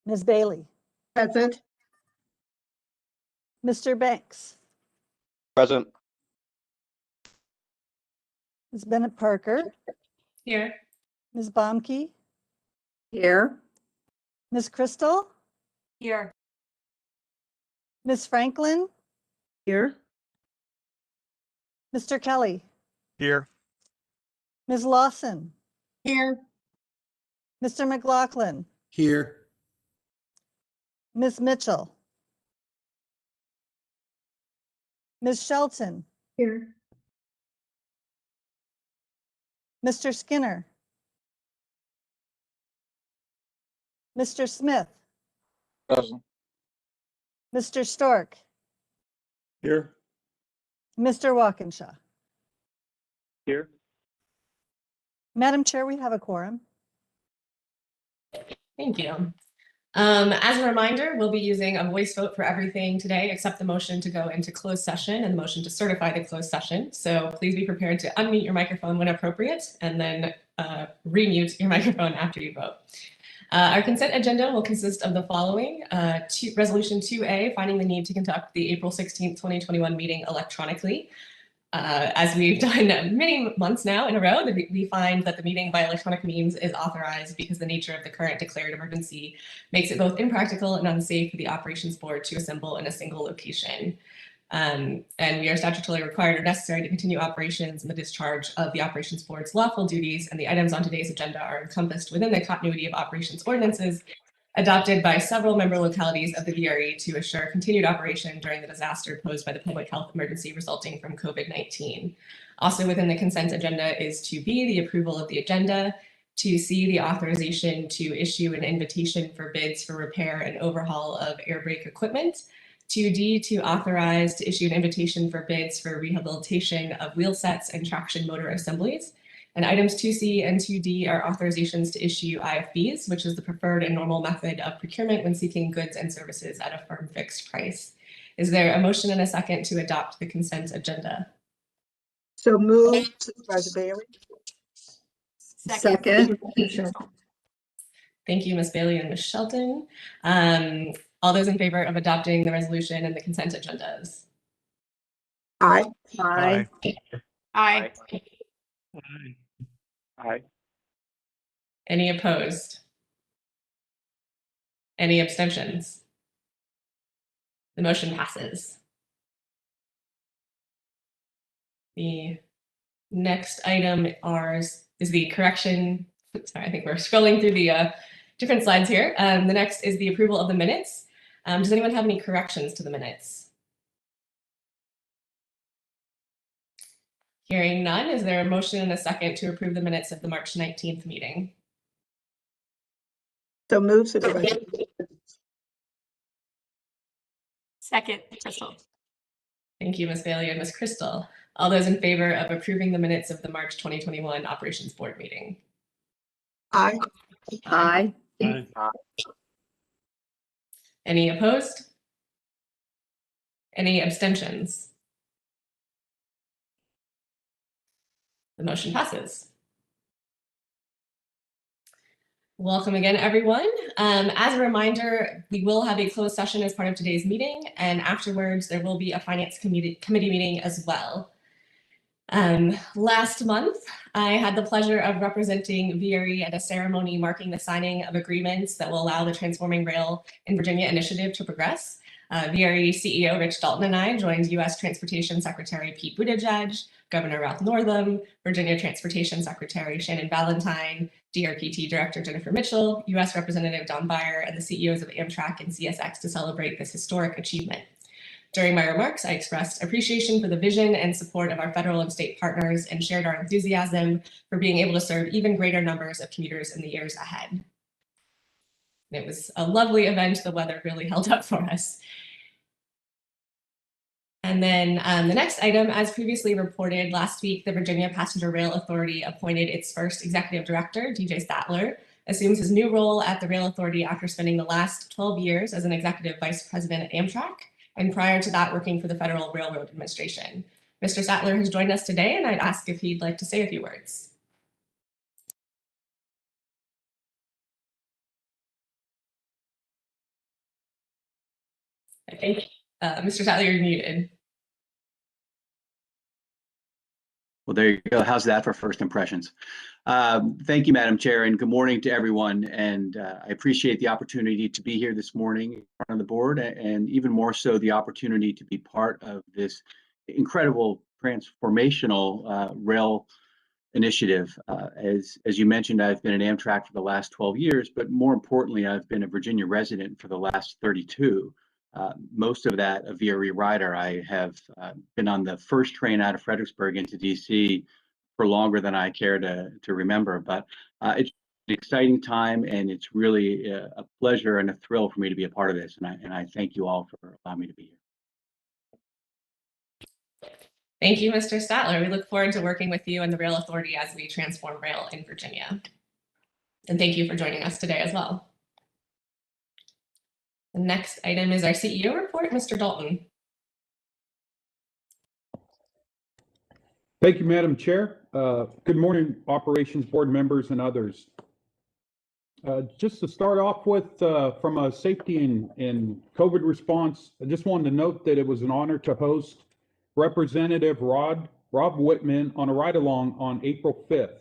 Ms. Bailey, Present. Mr. Banks, Present. Ms. Bennett Parker, Here. Ms. Baumke, Here. Ms. Crystal, Here. Ms. Franklin, Here. Mr. Kelly, Here. Ms. Lawson, Here. Mr. McLaughlin, Here. Ms. Mitchell, Ms. Shelton, Here. Mr. Skinner, Mr. Smith, Present. Mr. Stork, Here. Mr. Walkinshaw. Here. Madam Chair, we have a quorum. Thank you. As a reminder, we'll be using a voice vote for everything today except the motion to go into closed session and the motion to certify the closed session. So please be prepared to unmute your microphone when appropriate and then remute your microphone after you vote. Our consent agenda will consist of the following. Resolution 2A, finding the need to conduct the April 16th, 2021 meeting electronically. As we've done many months now in a row, we find that the meeting by electronic means is authorized because the nature of the current declared emergency makes it both impractical and unsafe for the operations board to assemble in a single location. And we are statutorily required or necessary to continue operations in the discharge of the operations board's lawful duties, and the items on today's agenda are encompassed within the continuity of operations ordinances adopted by several member localities of the VRE to assure continued operation during the disaster posed by the public health emergency resulting from COVID-19. Also within the consent agenda is 2B, the approval of the agenda, 2C, the authorization to issue an invitation for bids for repair and overhaul of air brake equipment, 2D, to authorize to issue an invitation for bids for rehabilitation of wheel sets and traction motor assemblies. And items 2C and 2D are authorizations to issue IFBs, which is the preferred and normal method of procurement when seeking goods and services at a firm fixed price. Is there a motion and a second to adopt the consent agenda? So moved, Supervisor Bailey. Second. Thank you, Ms. Bailey and Ms. Shelton. All those in favor of adopting the resolution and the consent agendas? Aye. Aye. Aye. Aye. Any opposed? Any abstentions? The motion passes. The next item is the correction. Sorry, I think we're scrolling through the different slides here. The next is the approval of the minutes. Does anyone have any corrections to the minutes? Hearing none, is there a motion and a second to approve the minutes of the March 19th meeting? So moved, Supervisor. Second, Crystal. Thank you, Ms. Bailey and Ms. Crystal. All those in favor of approving the minutes of the March 2021 Operations Board meeting? Aye. Aye. Any opposed? Any abstentions? The motion passes. Welcome again, everyone. As a reminder, we will have a closed session as part of today's meeting, and afterwards there will be a finance committee meeting as well. Last month, I had the pleasure of representing VRE at a ceremony marking the signing of agreements that will allow the Transforming Rail in Virginia initiative to progress. VRE CEO Rich Dalton and I joined U.S. Transportation Secretary Pete Buttigieg, Governor Ralph Northam, Virginia Transportation Secretary Shannon Valentine, DRPT Director Jennifer Mitchell, U.S. Representative Don Beyer, and the CEOs of Amtrak and CSX to celebrate this historic achievement. During my remarks, I expressed appreciation for the vision and support of our federal and state partners and shared our enthusiasm for being able to serve even greater numbers of commuters in the years ahead. It was a lovely event. The weather really held up for us. And then the next item, as previously reported last week, the Virginia Passenger Rail Authority appointed its first executive director, DJ Statler, assumes his new role at the Rail Authority after spending the last 12 years as an executive vice president at Amtrak, and prior to that working for the Federal Railroad Administration. Mr. Statler has joined us today, and I'd ask if he'd like to say a few words. I think, Mr. Tyler, you're muted. Well, there you go. How's that for first impressions? Thank you, Madam Chair, and good morning to everyone. And I appreciate the opportunity to be here this morning in front of the board, and even more so the opportunity to be part of this incredible transformational rail initiative. As you mentioned, I've been at Amtrak for the last 12 years, but more importantly, I've been a Virginia resident for the last 32. Most of that a VRE rider. I have been on the first train out of Fredericksburg into DC for longer than I care to remember, but it's an exciting time, and it's really a pleasure and a thrill for me to be a part of this, and I thank you all for allowing me to be here. Thank you, Mr. Statler. We look forward to working with you and the Rail Authority as we transform rail in Virginia. And thank you for joining us today as well. The next item is our CEO report, Mr. Dalton. Thank you, Madam Chair. Good morning, Operations Board members and others. Just to start off with, from a safety and COVID response, I just wanted to note that it was an honor to host Representative Rob Whitman on a ride-along on April 5th.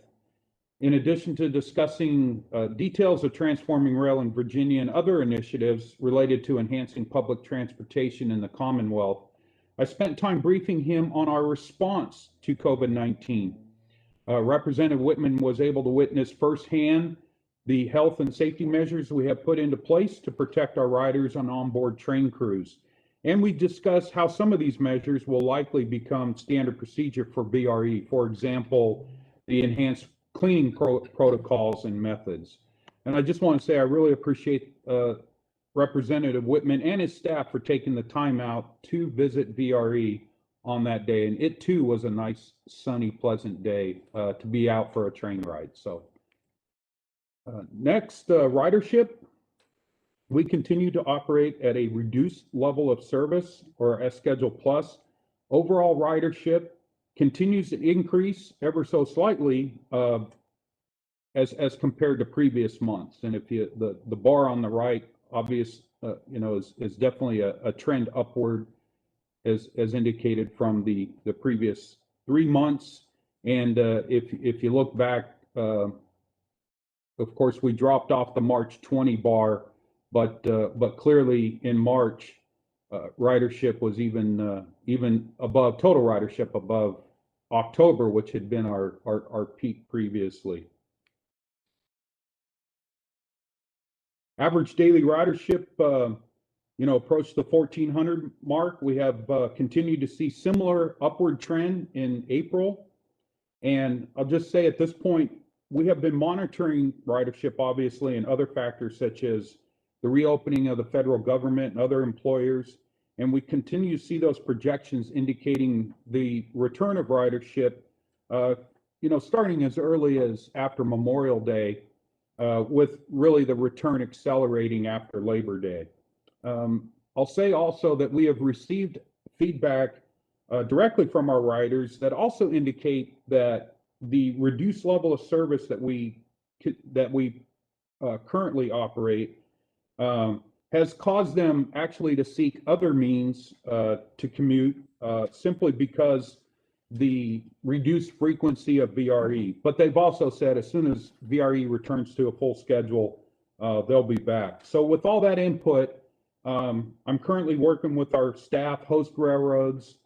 In addition to discussing details of transforming rail in Virginia and other initiatives related to enhancing public transportation in the Commonwealth, I spent time briefing him on our response to COVID-19. Representative Whitman was able to witness firsthand the health and safety measures we have put into place to protect our riders and onboard train crews. And we discussed how some of these measures will likely become standard procedure for VRE. For example, the enhanced cleaning protocols and methods. And I just want to say I really appreciate Representative Whitman and his staff for taking the time out to visit VRE on that day. And it too was a nice, sunny, pleasant day to be out for a train ride. So next, ridership. We continue to operate at a reduced level of service, or S Schedule Plus. Overall ridership continues to increase ever so slightly as compared to previous months. And if you the bar on the right, obvious, is definitely a trend upward, as indicated from the previous 3 months. And if you look back, of course, we dropped off the March 20 bar. But clearly in March, ridership was even above, total ridership above October, which had been our peak previously. Average daily ridership, approached the 1,400 mark. We have continued to see similar upward trend in April. And I'll just say at this point, we have been monitoring ridership, obviously, and other factors such as the reopening of the federal government and other employers, and we continue to see those projections indicating the return of ridership, starting as early as after Memorial Day, with really the return accelerating after Labor Day. I'll say also that we have received feedback directly from our riders that also indicate that the reduced level of service that we currently operate has caused them actually to seek other means to commute simply because the reduced frequency of VRE. But they've also said as soon as VRE returns to a full schedule, they'll be back. So with all that input, I'm currently working with our staff, host railroads,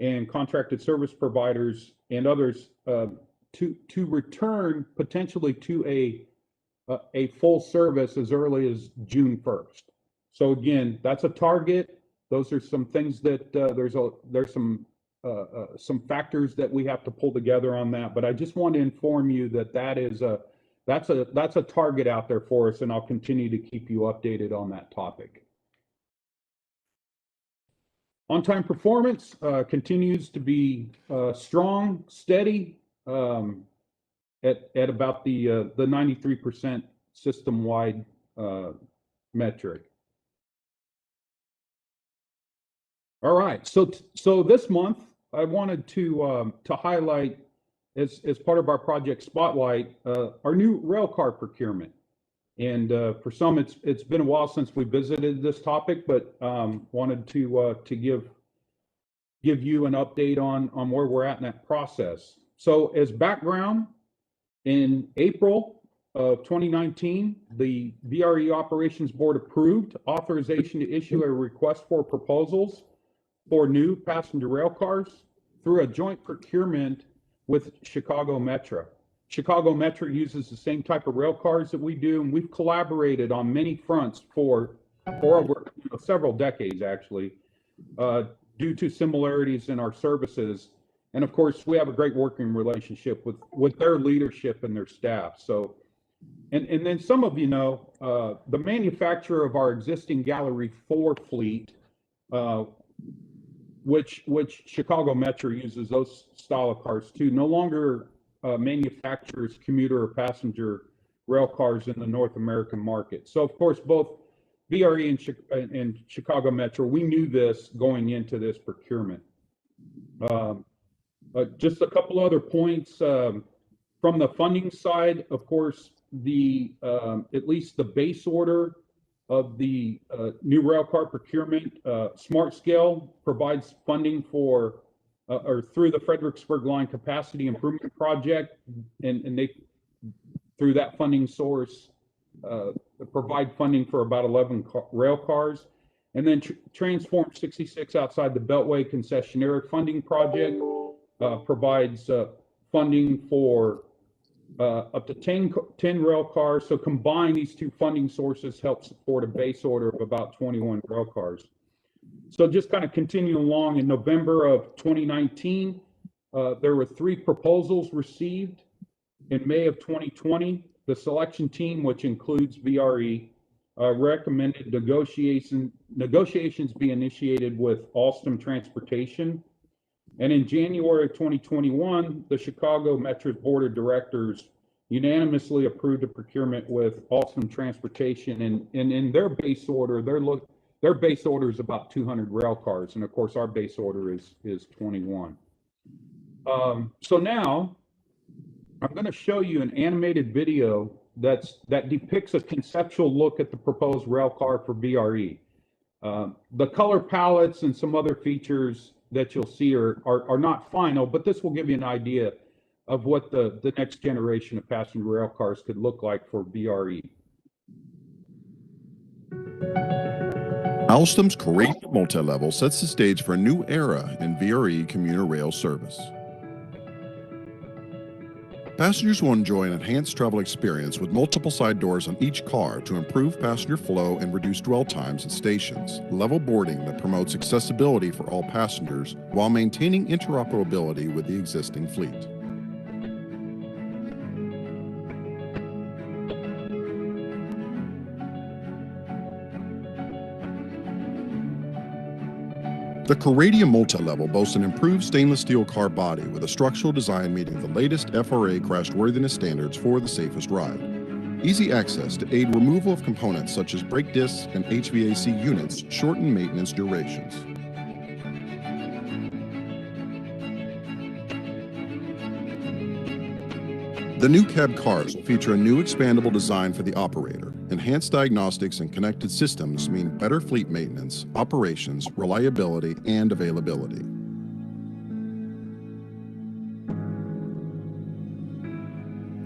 and contracted service providers and others to return potentially to a full service as early as June 1st. So again, that's a target. Those are some things that there's some factors that we have to pull together on that. But I just want to inform you that that's a target out there for us, and I'll continue to keep you updated on that topic. On-time performance continues to be strong, steady, at about the 93% system-wide metric. All right, so this month I wanted to highlight as part of our project spotlight our new rail car procurement. And for some, it's been a while since we visited this topic, but wanted to give you an update on where we're at in that process. So as background, in April of 2019, the VRE Operations Board approved authorization to issue a request for proposals for new passenger rail cars through a joint procurement with Chicago Metro. Chicago Metro uses the same type of rail cars that we do, and we've collaborated on many fronts for over several decades, actually, due to similarities in our services. And of course, we have a great working relationship with their leadership and their staff. So, and then some of you know, the manufacturer of our existing Gallery 4 fleet, which Chicago Metro uses those style of cars too, no longer manufactures commuter or passenger rail cars in the North American market. So of course, both VRE and Chicago Metro, we knew this going into this procurement. Just a couple other points from the funding side. Of course, the at least the base order of the new rail car procurement, Smart Scale provides funding for or through the Fredericksburg Line Capacity Improvement Project, and they through that funding source provide funding for about 11 rail cars. And then Transform 66 outside the Beltway Concessionaire Funding Project provides funding for up to 10 rail cars. So combined, these two funding sources help support a base order of about 21 rail cars. So just kind of continuing along, in November of 2019, there were 3 proposals received. In May of 2020, the selection team, which includes VRE, recommended negotiations be initiated with Alstom Transportation. And in January of 2021, the Chicago Metro Board of Directors unanimously approved a procurement with Alstom Transportation. And in their base order, their base order is about 200 rail cars. And of course, our base order is 21. So now I'm going to show you an animated video that depicts a conceptual look at the proposed rail car for VRE. The color palettes and some other features that you'll see are not final, but this will give you an idea of what the next generation of passenger rail cars could look like for VRE. Alstom's Custodial multi-level sets the stage for a new era in VRE commuter rail service. Passengers will enjoy an enhanced travel experience with multiple side doors on each car to improve passenger flow and reduce dwell times at stations, level boarding that promotes accessibility for all passengers while maintaining interoperability with the existing fleet. The Custodial multi-level boasts an improved stainless steel car body with a structural design meeting the latest FRA crashworthiness standards for the safest ride. Easy access to aid removal of components such as brake discs and HVAC units shorten maintenance durations. The new cab cars will feature a new expandable design for the operator. Enhanced diagnostics and connected systems mean better fleet maintenance, operations, reliability, and availability.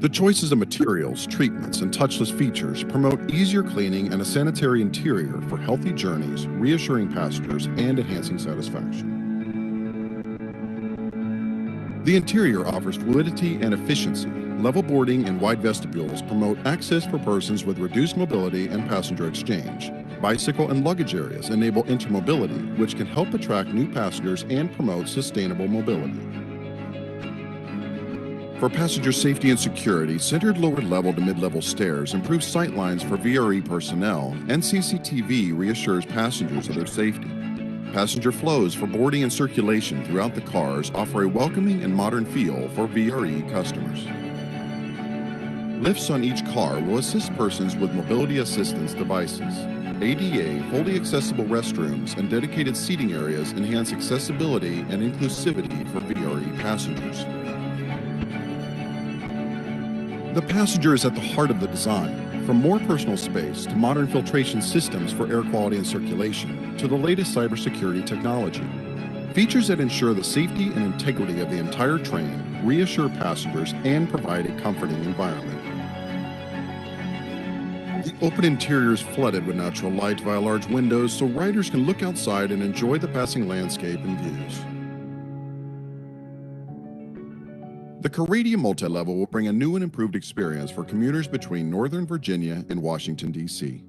The choices of materials, treatments, and touchless features promote easier cleaning and a sanitary interior for healthy journeys, reassuring passengers, and enhancing satisfaction. The interior offers fluidity and efficiency. Level boarding and wide vestibules promote access for persons with reduced mobility and passenger exchange. Bicycle and luggage areas enable intermobility, which can help attract new passengers and promote sustainable mobility. For passenger safety and security, centered lower level to mid-level stairs improve sight lines for VRE personnel, and CCTV reassures passengers of their safety. Passenger flows for boarding and circulation throughout the cars offer a welcoming and modern feel for VRE customers. Lifts on each car will assist persons with mobility assistance devices. ADA, fully accessible restrooms, and dedicated seating areas enhance accessibility and inclusivity for VRE passengers. The passenger is at the heart of the design. From more personal space to modern filtration systems for air quality and circulation to the latest cybersecurity technology. Features that ensure the safety and integrity of the entire train, reassure passengers, and provide a comforting environment. The open interior is flooded with natural light via large windows so riders can look outside and enjoy the passing landscape and views. The Caradia multi-level will bring a new and improved experience for commuters between Northern Virginia and Washington, D.C.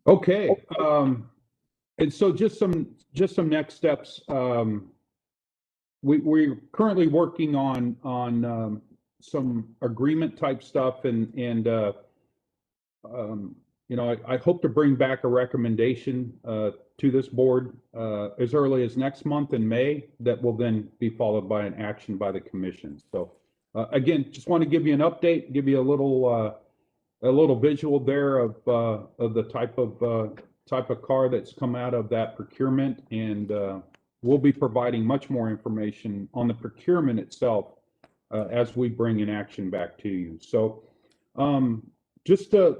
Okay, and so just some next steps. We're currently working on some agreement type stuff, and you know, I hope to bring back a recommendation to this board as early as next month in May that will then be followed by an action by the commission. So again, just want to give you an update, give you a little visual there of the type of car that's come out of that procurement, and we'll be providing much more information on the procurement itself as we bring an action back to you. So just to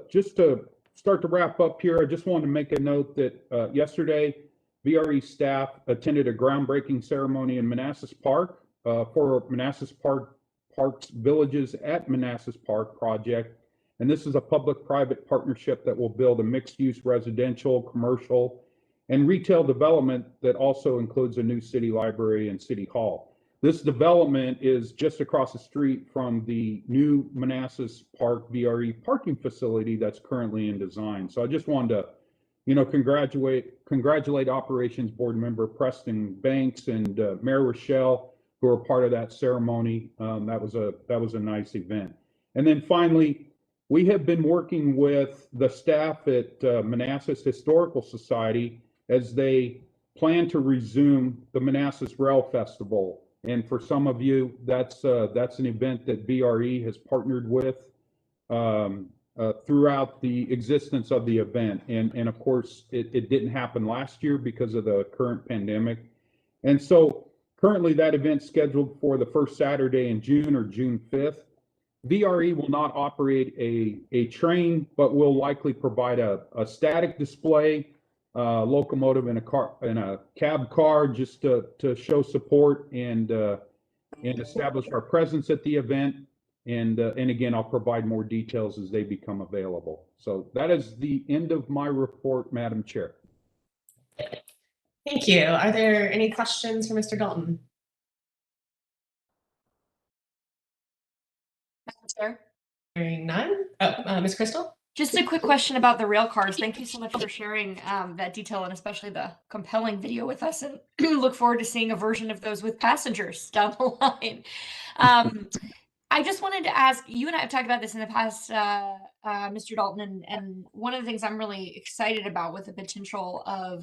start to wrap up here, I just wanted to make a note that yesterday VRE staff attended a groundbreaking ceremony in Manassas Park for Manassas Park's Villages at Manassas Park project. And this is a public-private partnership that will build a mixed-use residential, commercial, and retail development that also includes a new city library and city hall. This development is just across the street from the new Manassas Park VRE parking facility that's currently in design. So I just wanted to, you know, congratulate Operations Board Member Preston Banks and Mayor Rochelle, who were part of that ceremony. That was a nice event. And then finally, we have been working with the staff at Manassas Historical Society as they plan to resume the Manassas Rail Festival. And for some of you, that's an event that VRE has partnered with throughout the existence of the event. And of course, it didn't happen last year because of the current pandemic. And so currently that event's scheduled for the first Saturday in June or June 5th. VRE will not operate a train, but will likely provide a static display, locomotive, and a cab car just to show support and establish our presence at the event. And again, I'll provide more details as they become available. So that is the end of my report, Madam Chair. Thank you. Are there any questions for Mr. Dalton? Chair. Hearing none. Oh, Ms. Crystal? Just a quick question about the rail cars. Thank you so much for sharing that detail and especially the compelling video with us, and look forward to seeing a version of those with passengers down the line. I just wanted to ask, you and I have talked about this in the past, Mr. Dalton, and one of the things I'm really excited about with the potential of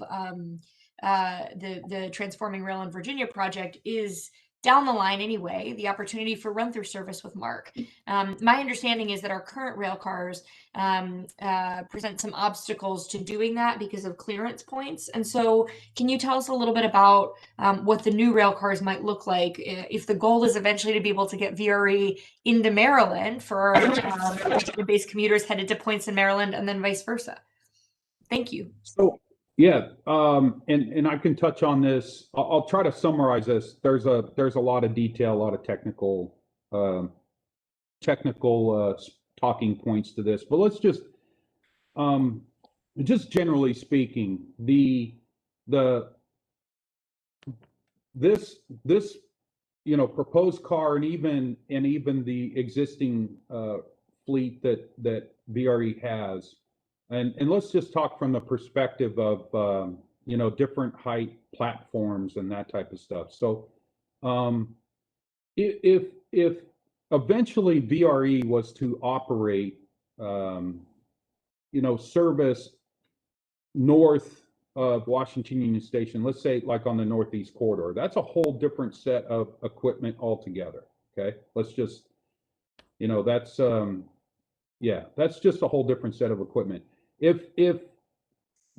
the Transforming Rail in Virginia project is down the line anyway, the opportunity for run-through service with MARC. My understanding is that our current rail cars present some obstacles to doing that because of clearance points. And so can you tell us a little bit about what the new rail cars might look like if the goal is eventually to be able to get VRE into Maryland for base commuters headed to points in Maryland and then vice versa? Thank you. So yeah, and I can touch on this. I'll try to summarize this. There's a lot of detail, a lot of technical talking points to this, but let's just generally speaking, this you know, proposed car and even the existing fleet that VRE has. And let's just talk from the perspective of, you know, different height platforms and that type of stuff. So if eventually VRE was to operate, you know, service north of Washington Union Station, let's say like on the Northeast Corridor, that's a whole different set of equipment altogether, okay? Let's just, you know, that's, yeah, that's just a whole different set of equipment. If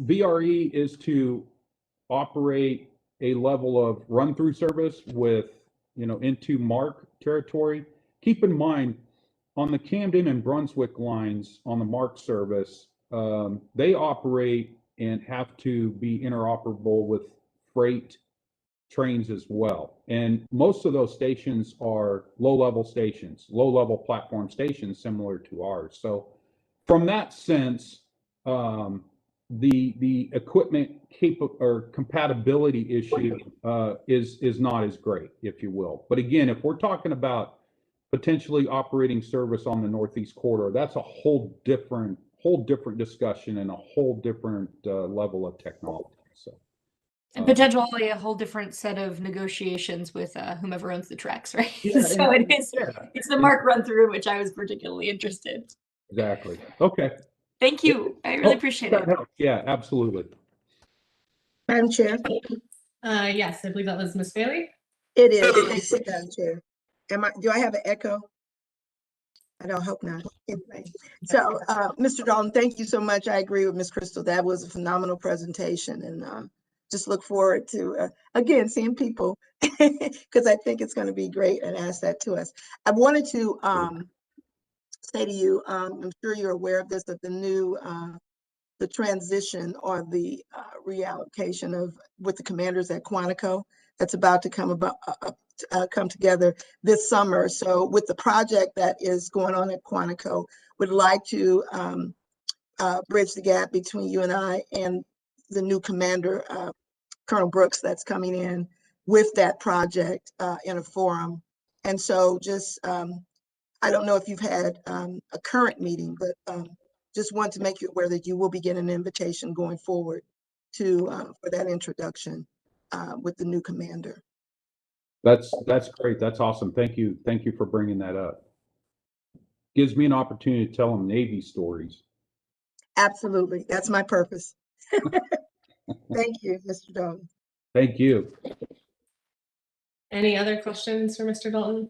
VRE is to operate a level of run-through service with, into MARC territory. Keep in mind, on the Camden and Brunswick lines on the MARC service, they operate and have to be interoperable with freight trains as well. And most of those stations are low-level stations, low-level platform stations similar to ours. So from that sense, the equipment compatibility issue is not as great, if you will. But again, if we're talking about potentially operating service on the Northeast Corridor, that's a whole different discussion and a whole different level of technology. So, And potentially a whole different set of negotiations with whomever owns the tracks, right? Yeah, So it's the MARC run through, which I was particularly interested. exactly. Okay. Thank you. I really appreciate it. Yeah, absolutely. Madam Chair, Yes, I believe that was Ms. Bailey. it is. Thank you, Madam Chair. Do I have an echo? I don't hope not. Anyway, so Mr. Dalton, thank you so much. I agree with Ms. Crystal. That was a phenomenal presentation, and just look forward to again seeing people because I think it's going to be great and ask that to us. I wanted to say to you, I'm sure you're aware of this, that the new the transition or the reallocation of with the commanders at Quantico that's about to come together this summer. So with the project that is going on at Quantico, would like to bridge the gap between you and I and the new commander, Colonel Brooks, that's coming in with that project in a forum. And so just, I don't know if you've had a current meeting, but just want to make you aware that you will be getting an invitation going forward to for that introduction with the new commander. That's great. That's awesome. Thank you. Thank you for bringing that up. Gives me an opportunity to tell them Navy stories. Absolutely. That's my purpose. Thank you, Mr. Dalton. Thank you. Any other questions for Mr. Dalton?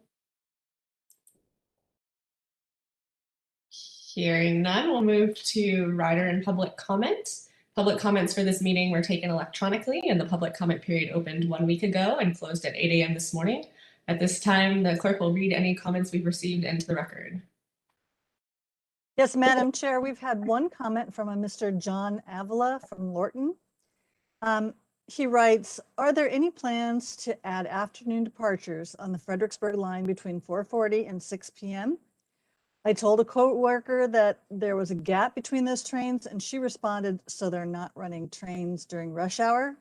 Hearing none, we'll move to rider and public comments. Public comments for this meeting were taken electronically, and the public comment period opened 1 week ago and closed at 8 a.m. this morning. At this time, the clerk will read any comments we've received into the record. Yes, Madam Chair, we've had one comment from a Mr. John Avila from Lorton. He writes, are there any plans to add afternoon departures on the Fredericksburg line between 4:40 and 6 p.m.? I told a co-worker that there was a gap between those trains, and she responded, so they're not running trains during rush hour.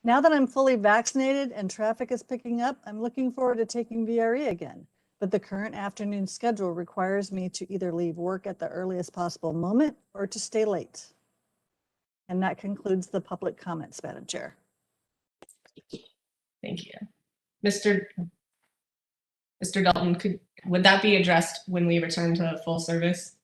Now that I'm fully vaccinated and traffic is picking up, I'm looking forward to taking VRE again. But the current afternoon schedule requires me to either leave work at the earliest possible moment or to stay late. And that concludes the public comments, Madam Chair. Thank you. Mr. Dalton, would that be addressed when we return to full service?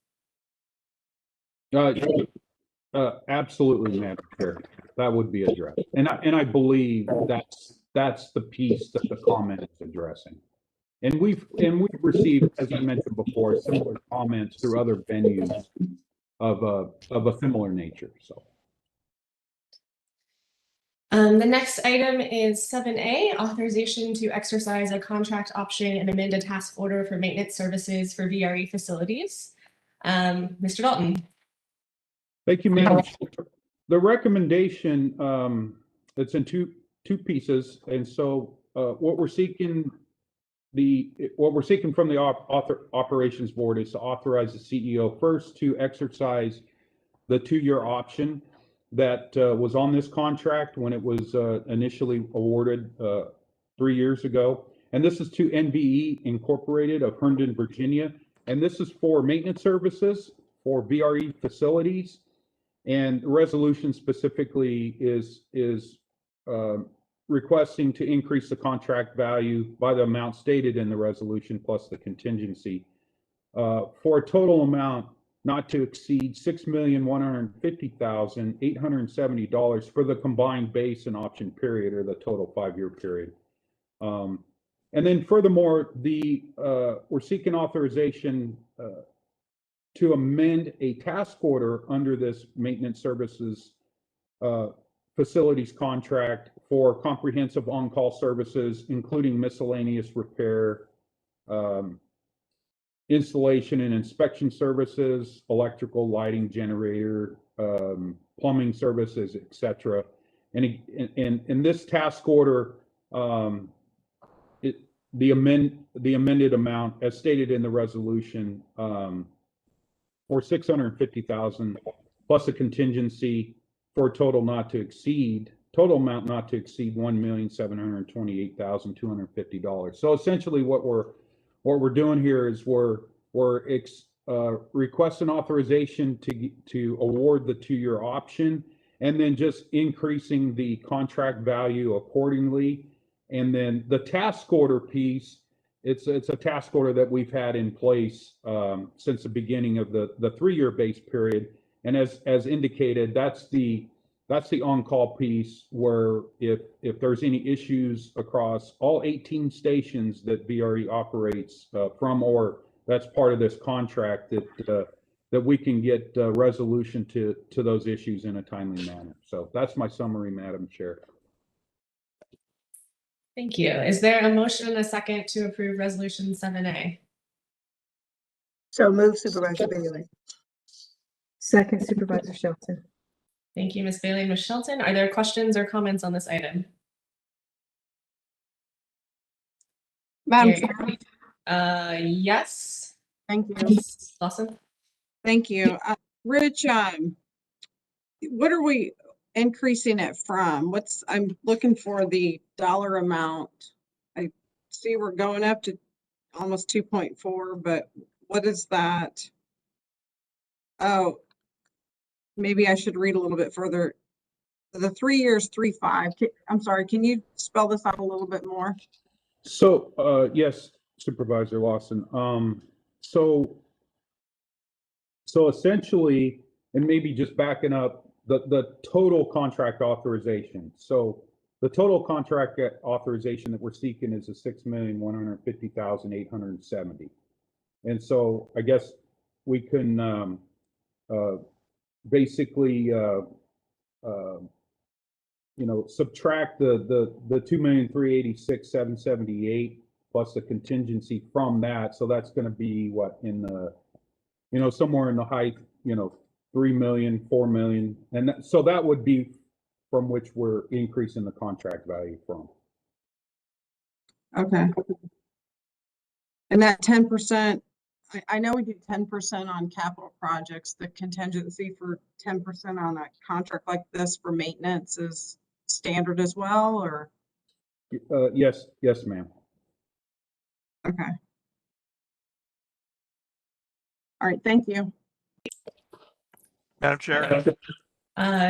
Absolutely, Madam Chair. That would be addressed. And I believe that's the piece that the comment is addressing. And we've received, as I mentioned before, similar comments through other venues of a similar nature. So. The next item is 7A, authorization to exercise a contract option and amend a task order for maintenance services for VRE facilities. Mr. Dalton. Thank you, Madam Chair. The recommendation, it's in two pieces. And so what we're seeking from the operations board is to authorize the CEO first to exercise the 2-year option that was on this contract when it was initially awarded 3 years ago. And this is to NVE Incorporated of Herndon, Virginia. And this is for maintenance services for VRE facilities. And the resolution specifically is requesting to increase the contract value by the amount stated in the resolution plus the contingency for a total amount not to exceed $6,150,870 for the combined base and option period, or the total 5-year period. And then furthermore, we're seeking authorization to amend a task order under this maintenance services facilities contract for comprehensive on-call services, including miscellaneous repair, installation and inspection services, electrical, lighting, generator, plumbing services, etc. And in this task order, the amended amount, as stated in the resolution, for $650,000 plus a contingency for a total amount not to exceed $1,728,250. So essentially, what we're doing here is we're requesting authorization to award the 2-year option, and then just increasing the contract value accordingly. And then the task order piece, it's a task order that we've had in place since the beginning of the 3-year base period. And as indicated, that's the on-call piece, where if there's any issues across all 18 stations that VRE operates from, or that's part of this contract, that we can get resolution to those issues in a timely manner. So that's my summary, Madam Chair. Thank you. Is there a motion and a second to approve Resolution 7A? So move, Supervisor Bailey. Second, Supervisor Shelton. Thank you, Ms. Bailey and Ms. Shelton. Are there questions or comments on this item? Madam Here. Chair, Yes. thank you. Ms. Lawson? Thank you. Rich, what are we increasing it from? I'm looking for the dollar amount. I see we're going up to almost 2.4, but what is that? Oh, maybe I should read a little bit further. The 3 years, 3.5. I'm sorry, can you spell this out a little bit more? So yes, Supervisor Lawson. So essentially, and maybe just backing up, the total contract authorization. So the total contract authorization that we're seeking is $6,150,870. And so I guess we can basically subtract the $2,386,778 plus the contingency from that. So that's going to be what, in the somewhere in the high 3 million, 4 million, and so that would be from which we're increasing the contract value from. Okay. And that 10%, I know we do 10% on capital projects. The contingency for 10% on a contract like this for maintenance is standard as well, or? Yes, ma'am. Okay. All right, thank you. Madam Chair,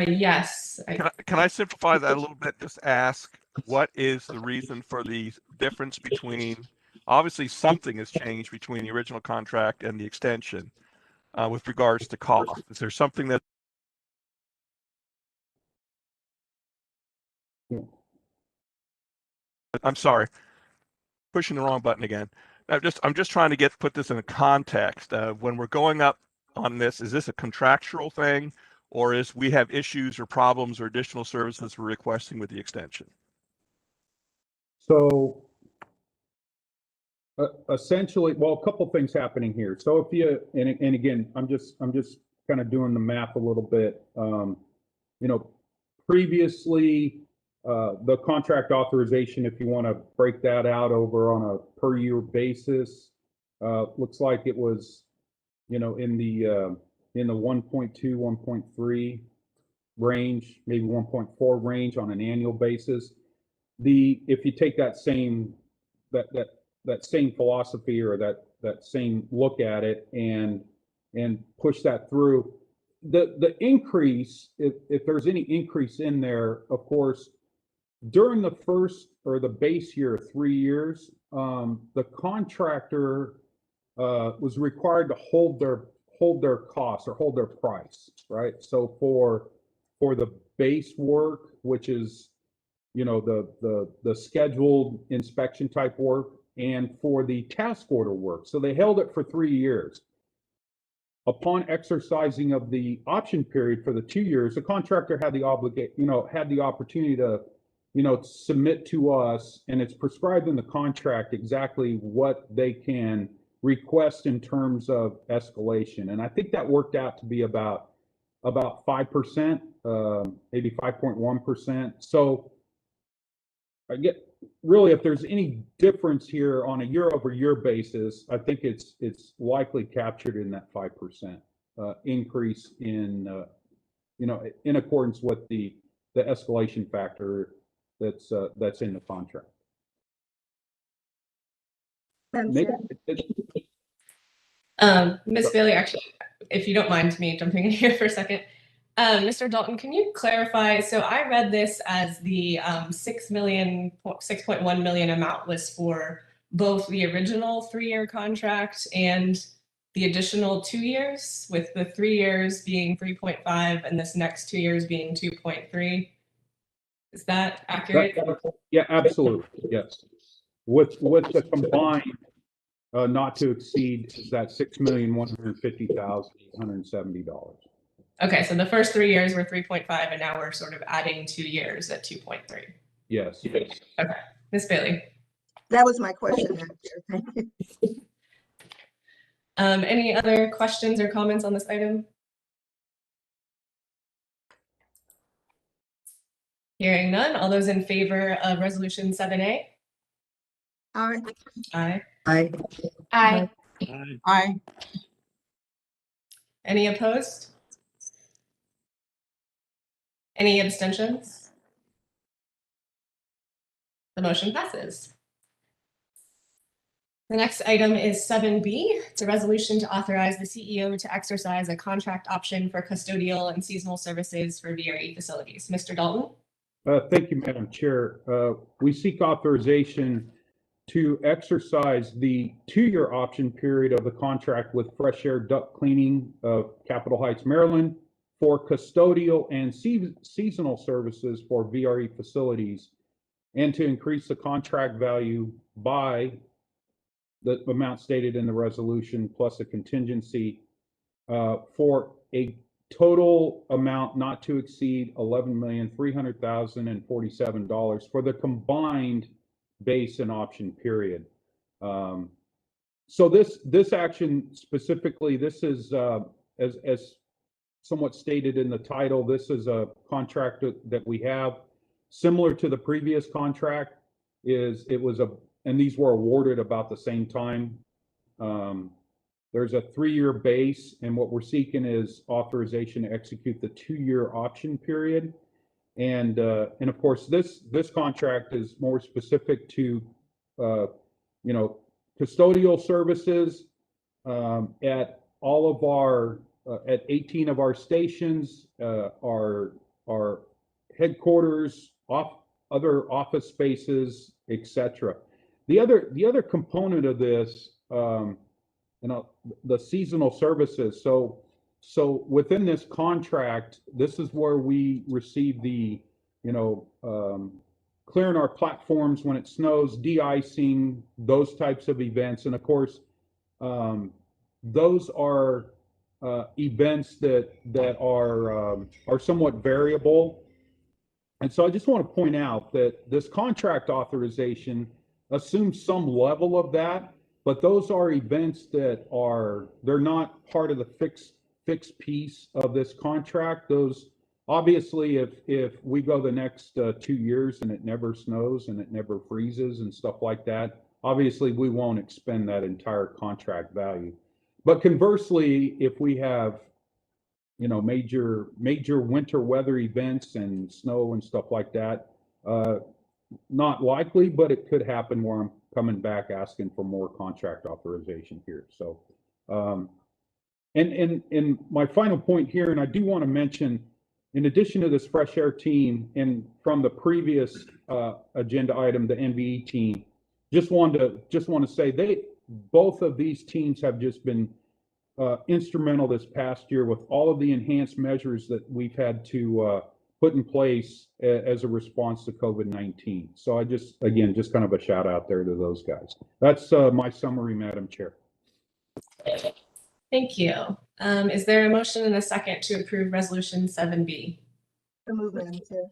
Yes. can I simplify that a little bit? Just ask, what is the reason for the difference between, obviously something has changed between the original contract and the extension with regards to cost. Is there something that? I'm sorry, pushing the wrong button again. I'm just trying to put this in a context. When we're going up on this, is this a contractual thing, or is we have issues or problems or additional services we're requesting with the extension? So essentially, well, a couple things happening here. So if you, and again, I'm just kind of doing the math a little bit. Previously, the contract authorization, if you want to break that out over on a per year basis, looks like it was, in the 1.2, 1.3 range, maybe 1.4 range on an annual basis. If you take that same same philosophy, or that same look at it, and push that through, the increase, if there's any increase in there, of course, during the first or the base year, 3 years, the contractor was required to hold their costs or hold their price, right? So for the base work, which is the scheduled inspection type work, and for the task order work, so they held it for 3 years. upon exercising of the option period for the 2 years, the contractor had the opportunity to, submit to us, and it's prescribed in the contract exactly what they can request in terms of escalation. And I think that worked out to be about 5%, maybe 5.1%. So I get really, if there's any difference here on a year-over-year basis, I think it's likely captured in that 5% increase in in accordance with the escalation factor that's in the contract. Madam Maybe Chair. Ms. Bailey, actually, if you don't mind me jumping in here for a second. Mr. Dalton, can you clarify? So I read this as the 6.1 million amount was for both the original 3-year contract and the additional 2 years, with the 3 years being 3.5 and this next 2 years being 2.3. Is that accurate? Yeah, absolutely. Yes. With the combined not to exceed is that $6,150,870. Okay, so the first 3 years were 3.5, and now we're sort of adding 2 years at 2.3. Yes. Okay, Ms. Bailey. That was my question, Madam Chair. Thank you. Any other questions or comments on this item? Hearing none, all those in favor of Resolution 7A? Aye. Aye. Aye. Aye. Aye. Any opposed? Any abstentions? The motion passes. The next item is 7B. It's a resolution to authorize the CEO to exercise a contract option for custodial and seasonal services for VRE facilities. Mr. Dalton? Thank you, Madam Chair. We seek authorization to exercise the 2-year option period of the contract with Fresh Air Duct Cleaning of Capitol Heights, Maryland, for custodial and seasonal services for VRE facilities, and to increase the contract value by the amount stated in the resolution plus a contingency for a total amount not to exceed $11,300,047 for the combined base and option period. So this action specifically, this is as somewhat stated in the title, this is a contract that we have similar to the previous contract. And these were awarded about the same time. There's a 3-year base, and what we're seeking is authorization to execute the 2-year option period. And of course, this contract is more specific to custodial services at all of our at 18 of our stations, our headquarters, other office spaces, etc. The other component of this, the seasonal services. So within this contract, this is where we receive the, clearing our platforms when it snows, de-icing, those types of events. And of course, those are events that are somewhat variable. And so I just want to point out that this contract authorization assumes some level of that, but those are events that they're not part of the fixed piece of this contract. Those, obviously, if we go the next 2 years and it never snows and it never freezes and stuff like that, obviously we won't expend that entire contract value. But conversely, if we have major winter weather events and snow and stuff like that, not likely, but it could happen where I'm coming back asking for more contract authorization here. So, and my final point here, and I do want to mention, in addition to this Fresh Air team, and from the previous agenda item, the NVE team, just want to say both of these teams have just been instrumental this past year with all of the enhanced measures that we've had to put in place as a response to COVID-19. So I just kind of a shout out there to those guys. That's my summary, Madam Chair. Thank you. Is there a motion and a second to approve resolution 7B? So move, Madam Chair.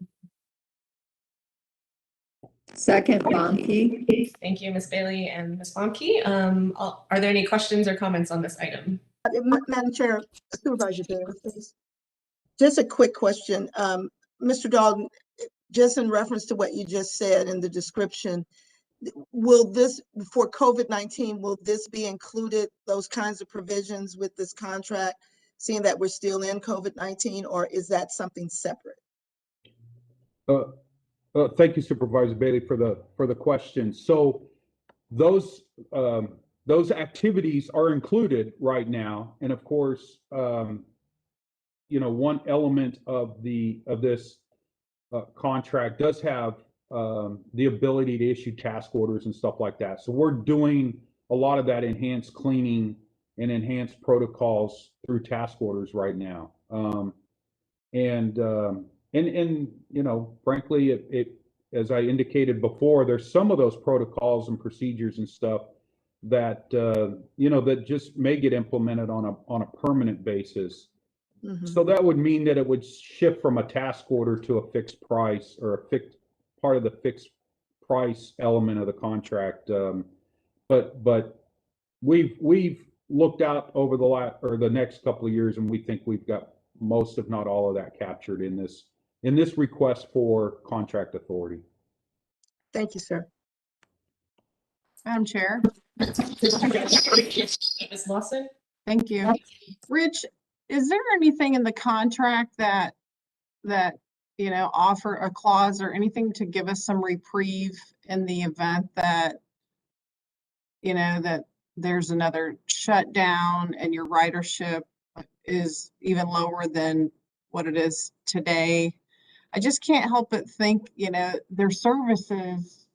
Second, Bonke. Thank you, Ms. Bailey and Ms. Bomke. Are there any questions or comments on this item? Madam Chair, Supervisor Bailey, please. Just a quick question. Mr. Dalton, just in reference to what you just said in the description, will this, for COVID-19, will this be included, those kinds of provisions with this contract, seeing that we're still in COVID-19, or is that something separate? Thank you, Supervisor Bailey, for the question. So those activities are included right now, and of course, one element of this contract does have the ability to issue task orders and stuff like that. So we're doing a lot of that enhanced cleaning and enhanced protocols through task orders right now. Frankly, it as I indicated before, there's some of those protocols and procedures and stuff that that just may get implemented on a permanent basis. Mhm. So that would mean that it would shift from a task order to a fixed price, or a fixed part of the fixed price element of the contract. But we've looked out over the next couple of years, and we think we've got most, if not all, of that captured in this request for contract authority. Thank you, sir. Madam Chair, Ms. Lawson? thank you. Rich, is there anything in the contract that offer a clause or anything to give us some reprieve in the event that that there's another shutdown and your ridership is even lower than what it is today? I just can't help but think, their services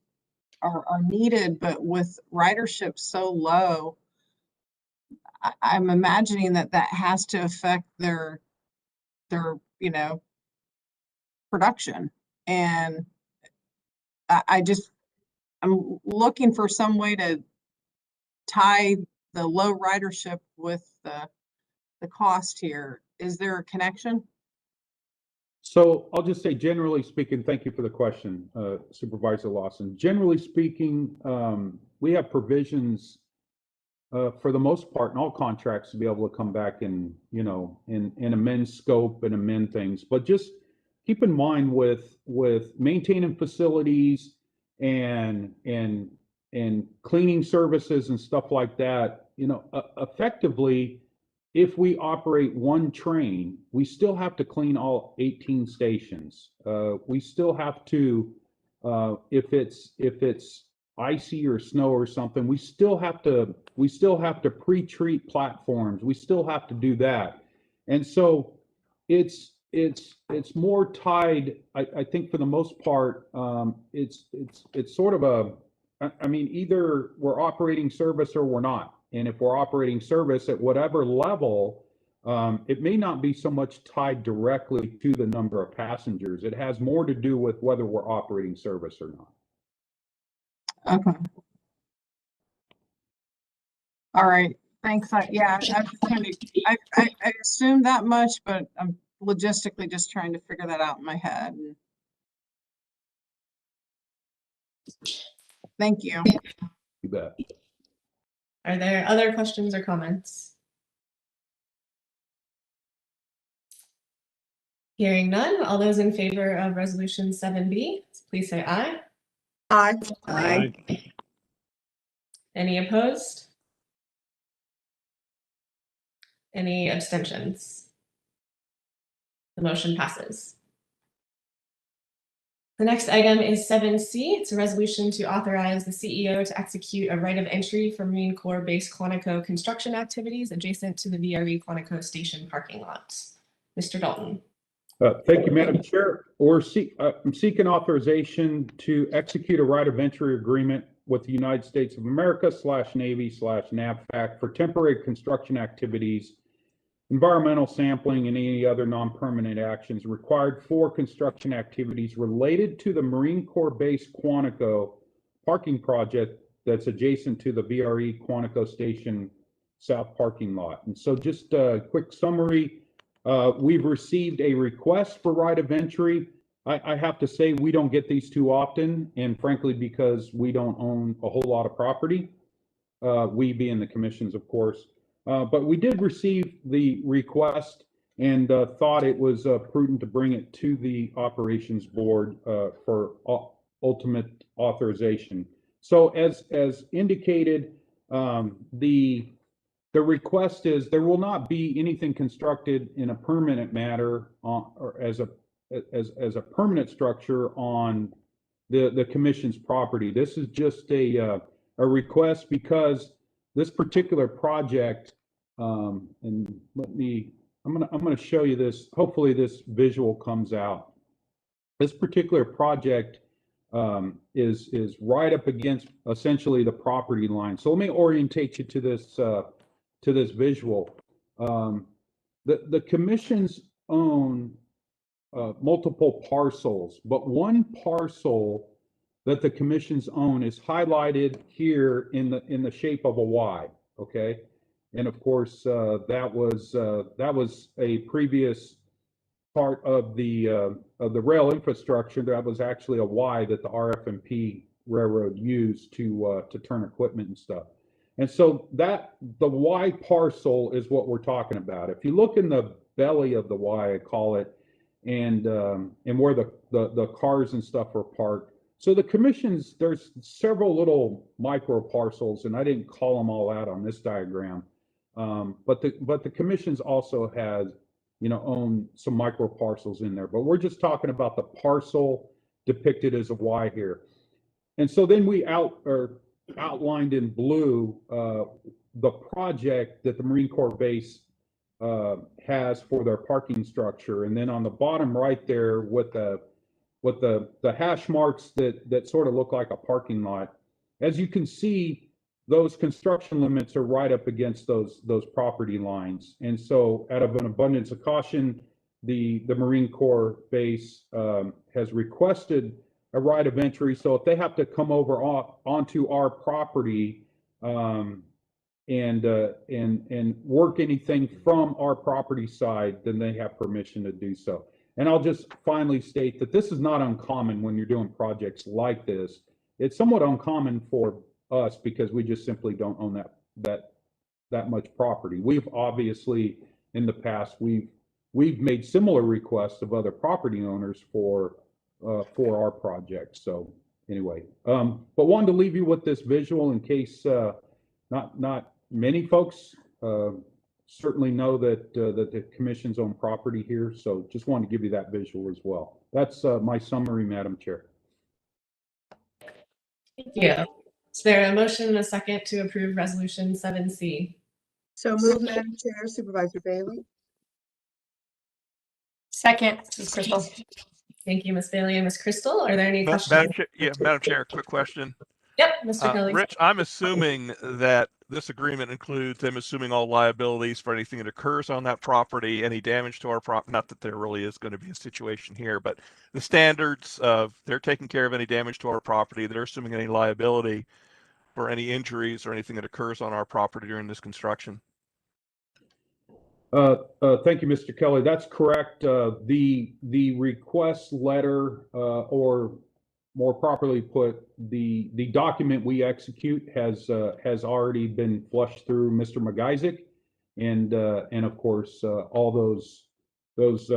are needed, but with ridership so low, I'm imagining that has to affect their production. And I'm looking for some way to tie the low ridership with the cost here. Is there a connection? So I'll just say, generally speaking, thank you for the question, Supervisor Lawson. Generally speaking, we have provisions for the most part in all contracts to be able to come back and amend scope and amend things. But just keep in mind with maintaining facilities and cleaning services and stuff like that, effectively, if we operate one train, we still have to clean all 18 stations. We still have to, if it's icy or snow or something, we still have to pre-treat platforms. We still have to do that. And so it's more tied, I think, for the most part. It's sort of either we're operating service or we're not. And if we're operating service at whatever level, it may not be so much tied directly to the number of passengers. It has more to do with whether we're operating service or not. Okay. All right. Thanks. Yeah, I assumed that much, but I'm logistically just trying to figure that out in my head. Thank you. You bet. Are there other questions or comments? Hearing none, all those in favor of resolution 7B, please say aye. Aye. Aye. Any opposed? Any abstentions? The motion passes. The next item is 7C. It's a resolution to authorize the CEO to execute a right of entry for Marine Corps Base Quantico construction activities adjacent to the VRE Quantico Station parking lot. Mr. Dalton. Thank you, Madam Chair. I'm seeking authorization to execute a right of entry agreement with the United States of America /Navy/NAVFAC for temporary construction activities, environmental sampling, and any other non-permanent actions required for construction activities related to the Marine Corps Base Quantico parking project that's adjacent to the VRE Quantico Station south parking lot. And so just a quick summary, we've received a request for right of entry. I have to say we don't get these too often, and frankly, because we don't own a whole lot of property, we being the commissions, of course. But we did receive the request and thought it was prudent to bring it to the operations board for ultimate authorization. So as indicated, the request is there will not be anything constructed in a permanent matter or as a permanent structure on the commission's property. This is just a request because this particular project, and I'm gonna show you this. Hopefully this visual comes out. This particular project is right up against essentially the property line. So let me orientate you to this visual. The commissions own multiple parcels, but one parcel that the commissions own is highlighted here in the shape of a Y. Okay, and of course that was a previous part of the rail infrastructure. That was actually a Y that the RF&P railroad used to turn equipment and stuff. And so that the Y parcel is what we're talking about. If you look in the belly of the Y, I call it, and where the cars and stuff are parked. So the commissions, there's several little micro parcels, and I didn't call them all out on this diagram. But the commissions also has, own some micro parcels in there. But we're just talking about the parcel depicted as a Y here. And so then we outlined in blue the project that the Marine Corps base has for their parking structure. And then on the bottom right there with the hash marks that sort of look like a parking lot, as you can see, those construction limits are right up against those property lines. And so out of an abundance of caution, the Marine Corps base has requested a right of entry. So if they have to come over onto our property and work anything from our property side, then they have permission to do so. And I'll just finally state that this is not uncommon when you're doing projects like this. It's somewhat uncommon for us because we just simply don't own that much property. We've obviously in the past we've made similar requests of other property owners for our projects. So anyway, but wanted to leave you with this visual in case not many folks certainly know that the commission's own property here. So just wanted to give you that visual as well. That's my summary, Madam Chair. Thank you. Is there a motion and a second to approve Resolution 7C? So moved, Madam Chair. Supervisor Bailey. Second, Ms. Crystal. Thank you, Ms. Bailey and Ms. Crystal. Are there any questions? Madam Chair, quick question. Yep, Mr. Kelly. Rich, I'm assuming that this agreement includes them assuming all liabilities for anything that occurs on that property, any damage to our property. Not that there really is going to be a situation here, but the standards of they're taking care of any damage to our property. They're assuming any liability for any injuries or anything that occurs on our property during this construction. Thank you, Mr. Kelly. That's correct. The request letter, or more properly put, the document we execute has already been flushed through Mr. McIsaac, and of course all those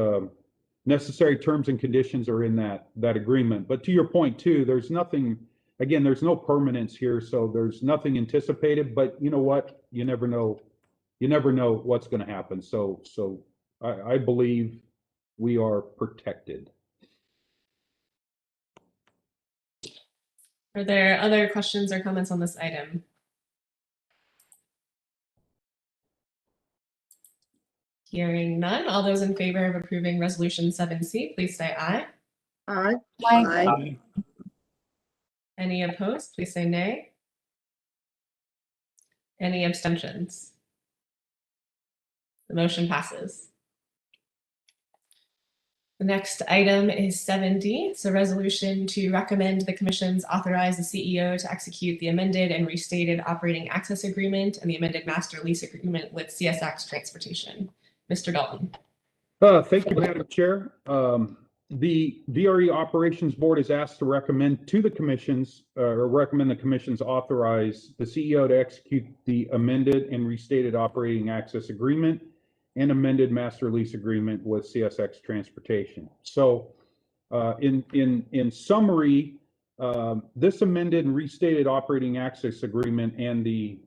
necessary terms and conditions are in that agreement. But to your point too, there's nothing. Again, there's no permanence here, so there's nothing anticipated. But you know what? You never know. You never know what's going to happen. So I believe we are protected. Are there other questions or comments on this item? Hearing none, all those in favor of approving Resolution 7C, please say aye. Aye. Aye. Any opposed, please say nay. Any abstentions? The motion passes. The The next item is 7D. It's a resolution to recommend the commissions authorize the CEO to execute the amended and restated operating access agreement and the amended master lease agreement with CSX Transportation. Mr. Dalton. Thank you, Madam Chair. The VRE Operations Board is asked to recommend to the commissions, or recommend the commissions authorize the CEO to execute the amended and restated operating access agreement and amended master lease agreement with CSX Transportation. So, in summary, this amended and restated operating access agreement and the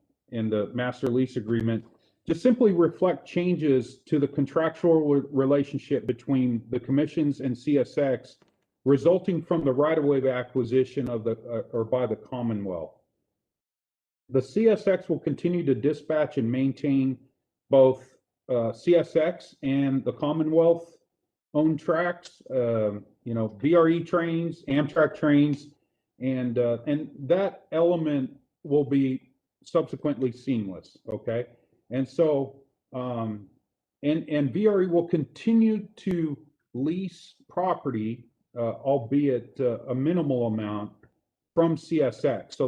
master lease agreement just simply reflect changes to the contractual relationship between the commissions and CSX resulting from the right-of-way acquisition of by the Commonwealth. The CSX will continue to dispatch and maintain both CSX and the Commonwealth owned tracks, VRE trains, Amtrak trains, and that element will be subsequently seamless, okay? And so, and VRE will continue to lease property, albeit a minimal amount, from CSX. So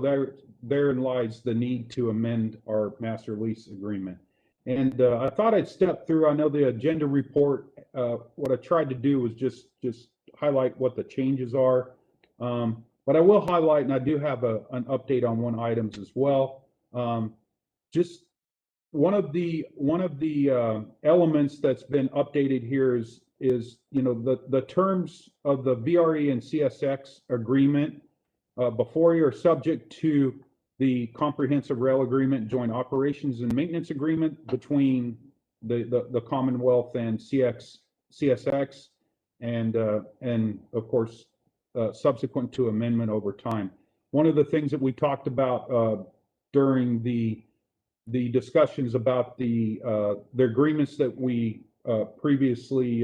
therein lies the need to amend our master lease agreement. And I thought I'd step through. I know the agenda report. What I tried to do was just highlight what the changes are. But I will highlight, and I do have an update on one items as well. Just one of the elements that's been updated here is the terms of the VRE and CSX agreement before you are subject to the comprehensive rail agreement, joint operations and maintenance agreement between the Commonwealth and CSX, and of course subsequent to amendment over time. One of the things that we talked about during the discussions about the agreements that we previously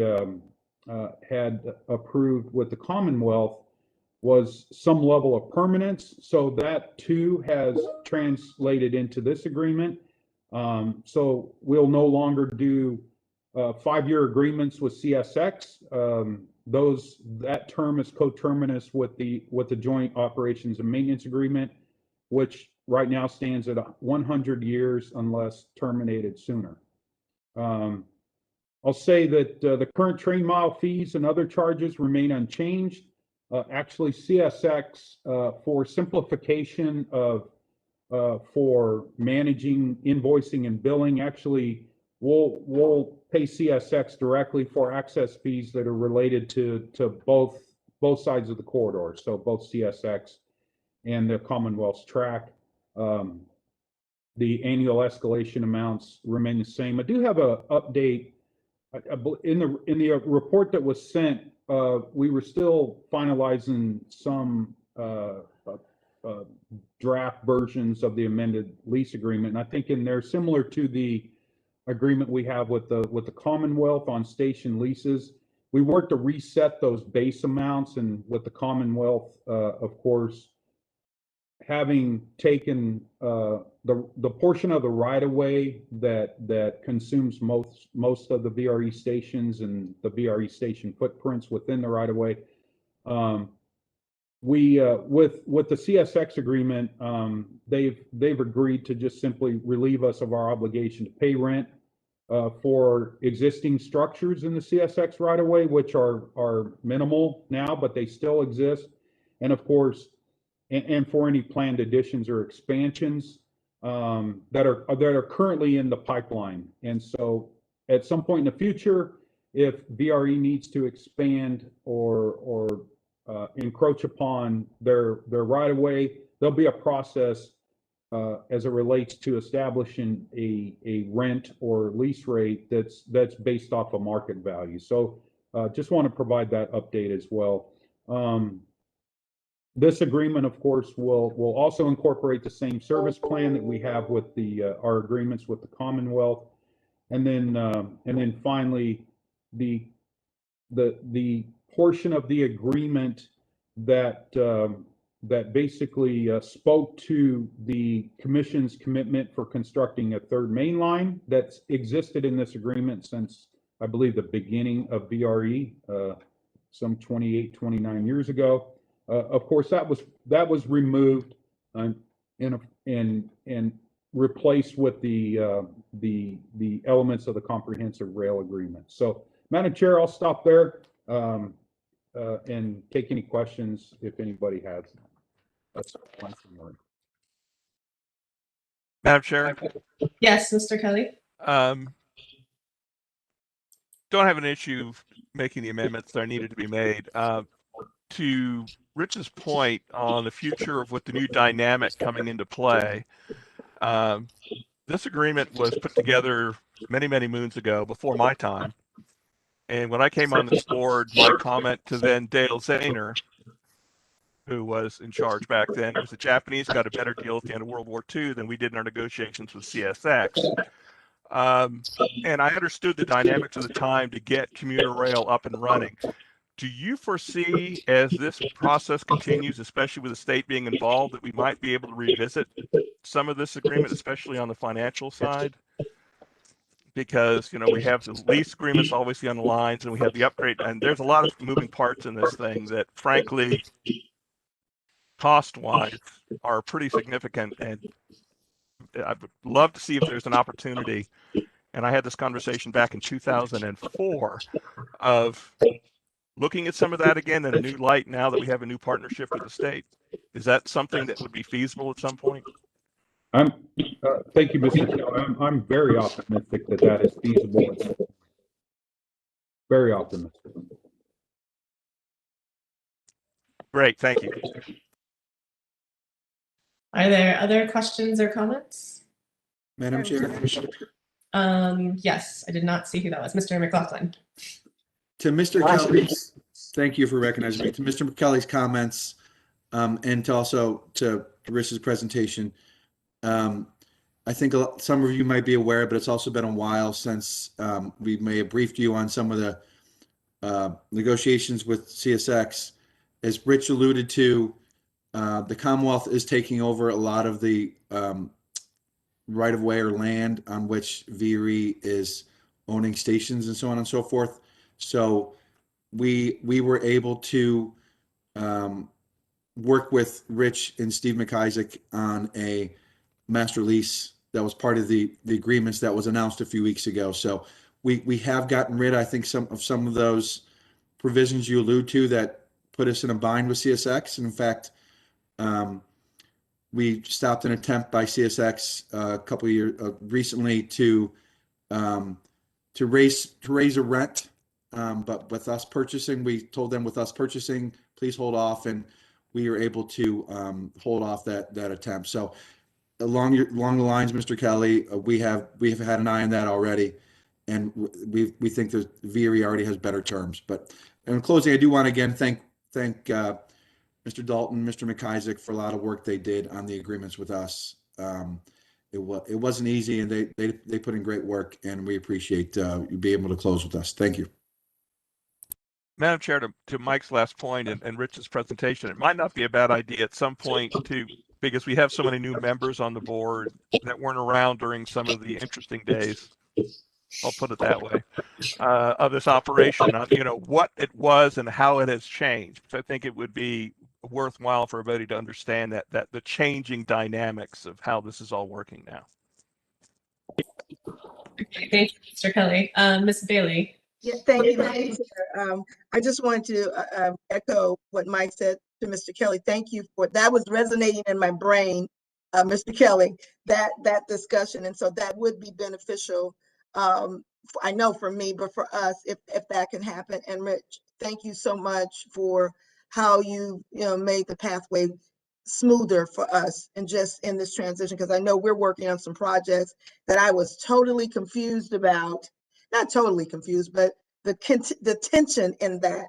had approved with the Commonwealth was some level of permanence. So that too has translated into this agreement. So we'll no longer do 5-year agreements with CSX. That term is coterminous with the joint operations and maintenance agreement, which right now stands at 100 years unless terminated sooner. I'll say that the current train mile fees and other charges remain unchanged. Actually, CSX, for simplification for managing invoicing and billing, actually we'll pay CSX directly for access fees that are related to both sides of the corridor, so both CSX and the Commonwealth's track. The annual escalation amounts remain the same. I do have an update. In the report that was sent, we were still finalizing some draft versions of the amended lease agreement. And I think in there, similar to the agreement we have with the Commonwealth on station leases, we worked to reset those base amounts, and with the Commonwealth, of course, having taken the portion of the right-of-way that consumes most of the VRE stations and the VRE station footprints within the right-of-way, we with the CSX agreement, they've agreed to just simply relieve us of our obligation to pay rent for existing structures in the CSX right-of-way, which are minimal now, but they still exist, and of course, and for any planned additions or expansions that are currently in the pipeline. And so at some point in the future, if VRE needs to expand or encroach upon their right-of-way, there'll be a process as it relates to establishing a rent or lease rate that's based off of market value. So just want to provide that update as well. This agreement, of course, will also incorporate the same service plan that we have with our agreements with the Commonwealth, and then finally the portion of the agreement that basically spoke to the Commission's commitment for constructing a third main line that's existed in this agreement since, I believe, the beginning of VRE. some 28, 29 years ago. Of course, that was removed and replaced with the elements of the comprehensive rail agreement. So, Madam Chair, I'll stop there and take any questions if anybody has. That's my summary. Madam Chair, Yes, Mr. Kelly. don't have an issue making the amendments that are needed to be made. To Rich's point on the future of what the new dynamic coming into play, this agreement was put together many, many moons ago, before my time. And when I came on this board, my comment to then Dale Zahner, who was in charge back then, was the Japanese got a better deal at the end of World War II than we did in our negotiations with CSX. And I understood the dynamics of the time to get commuter rail up and running. Do you foresee, as this process continues, especially with the state being involved, that we might be able to revisit some of this agreement, especially on the financial side? Because, you know, we have the lease agreements obviously on the lines, and we have the upgrade, and there's a lot of moving parts in this thing that, frankly, cost-wise, are pretty significant. And I would love to see if there's an opportunity. And I had this conversation back in 2004 of looking at some of that again in a new light now that we have a new partnership with the state. Is that something that would be feasible at some point? Thank you, Mr. Kelly. I'm very optimistic that is feasible. Very optimistic. Great, thank you. Are there other questions or comments? Madam Chair. Yes, I did not see who that was. Mr. McLaughlin. To Mr. Kelly's, thank you for recognizing me. To Mr. Kelly's comments, and to Rich's presentation, I think some of you might be aware, but it's also been a while since we may have briefed you on some of the negotiations with CSX. As Rich alluded to, the Commonwealth is taking over a lot of the right-of-way or land on which VRE is owning stations and so on and so forth. So we were able to work with Rich and Steve McIsaac on a master lease that was part of the agreements that was announced a few weeks ago. So we have gotten rid, I think, some of those provisions you allude to that put us in a bind with CSX. And in fact, we stopped an attempt by CSX a couple of years recently to raise a rent, but with us purchasing, we told them with us purchasing, please hold off, and we were able to hold off that attempt. So along the lines, Mr. Kelly, we have had an eye on that already, and we think that VRE already has better terms. But in closing, I do want to again thank Mr. Dalton, Mr. McIsaac for a lot of work they did on the agreements with us. It wasn't easy, and they put in great work, and we appreciate you being able to close with us. Thank you. Madam Chair, to Mike's last point and Rich's presentation, it might not be a bad idea at some point to, because we have so many new members on the board that weren't around during some of the interesting days, I'll put it that way, of this operation, you know, what it was and how it has changed. So I think it would be worthwhile for everybody to understand that the changing dynamics of how this is all working now. Okay, thank you, Mr. Kelly. Ms. Bailey. Yeah, thank you, Madam Chair. I just wanted to echo what Mike said to Mr. Kelly. Thank you for that. Was resonating in my brain, Mr. Kelly, that discussion, and so that would be beneficial. I know for me, but for us, if that can happen. And Rich, thank you so much for how you made the pathway smoother for us and just in this transition, because I know we're working on some projects that I was totally confused about. Not totally confused, but the tension in that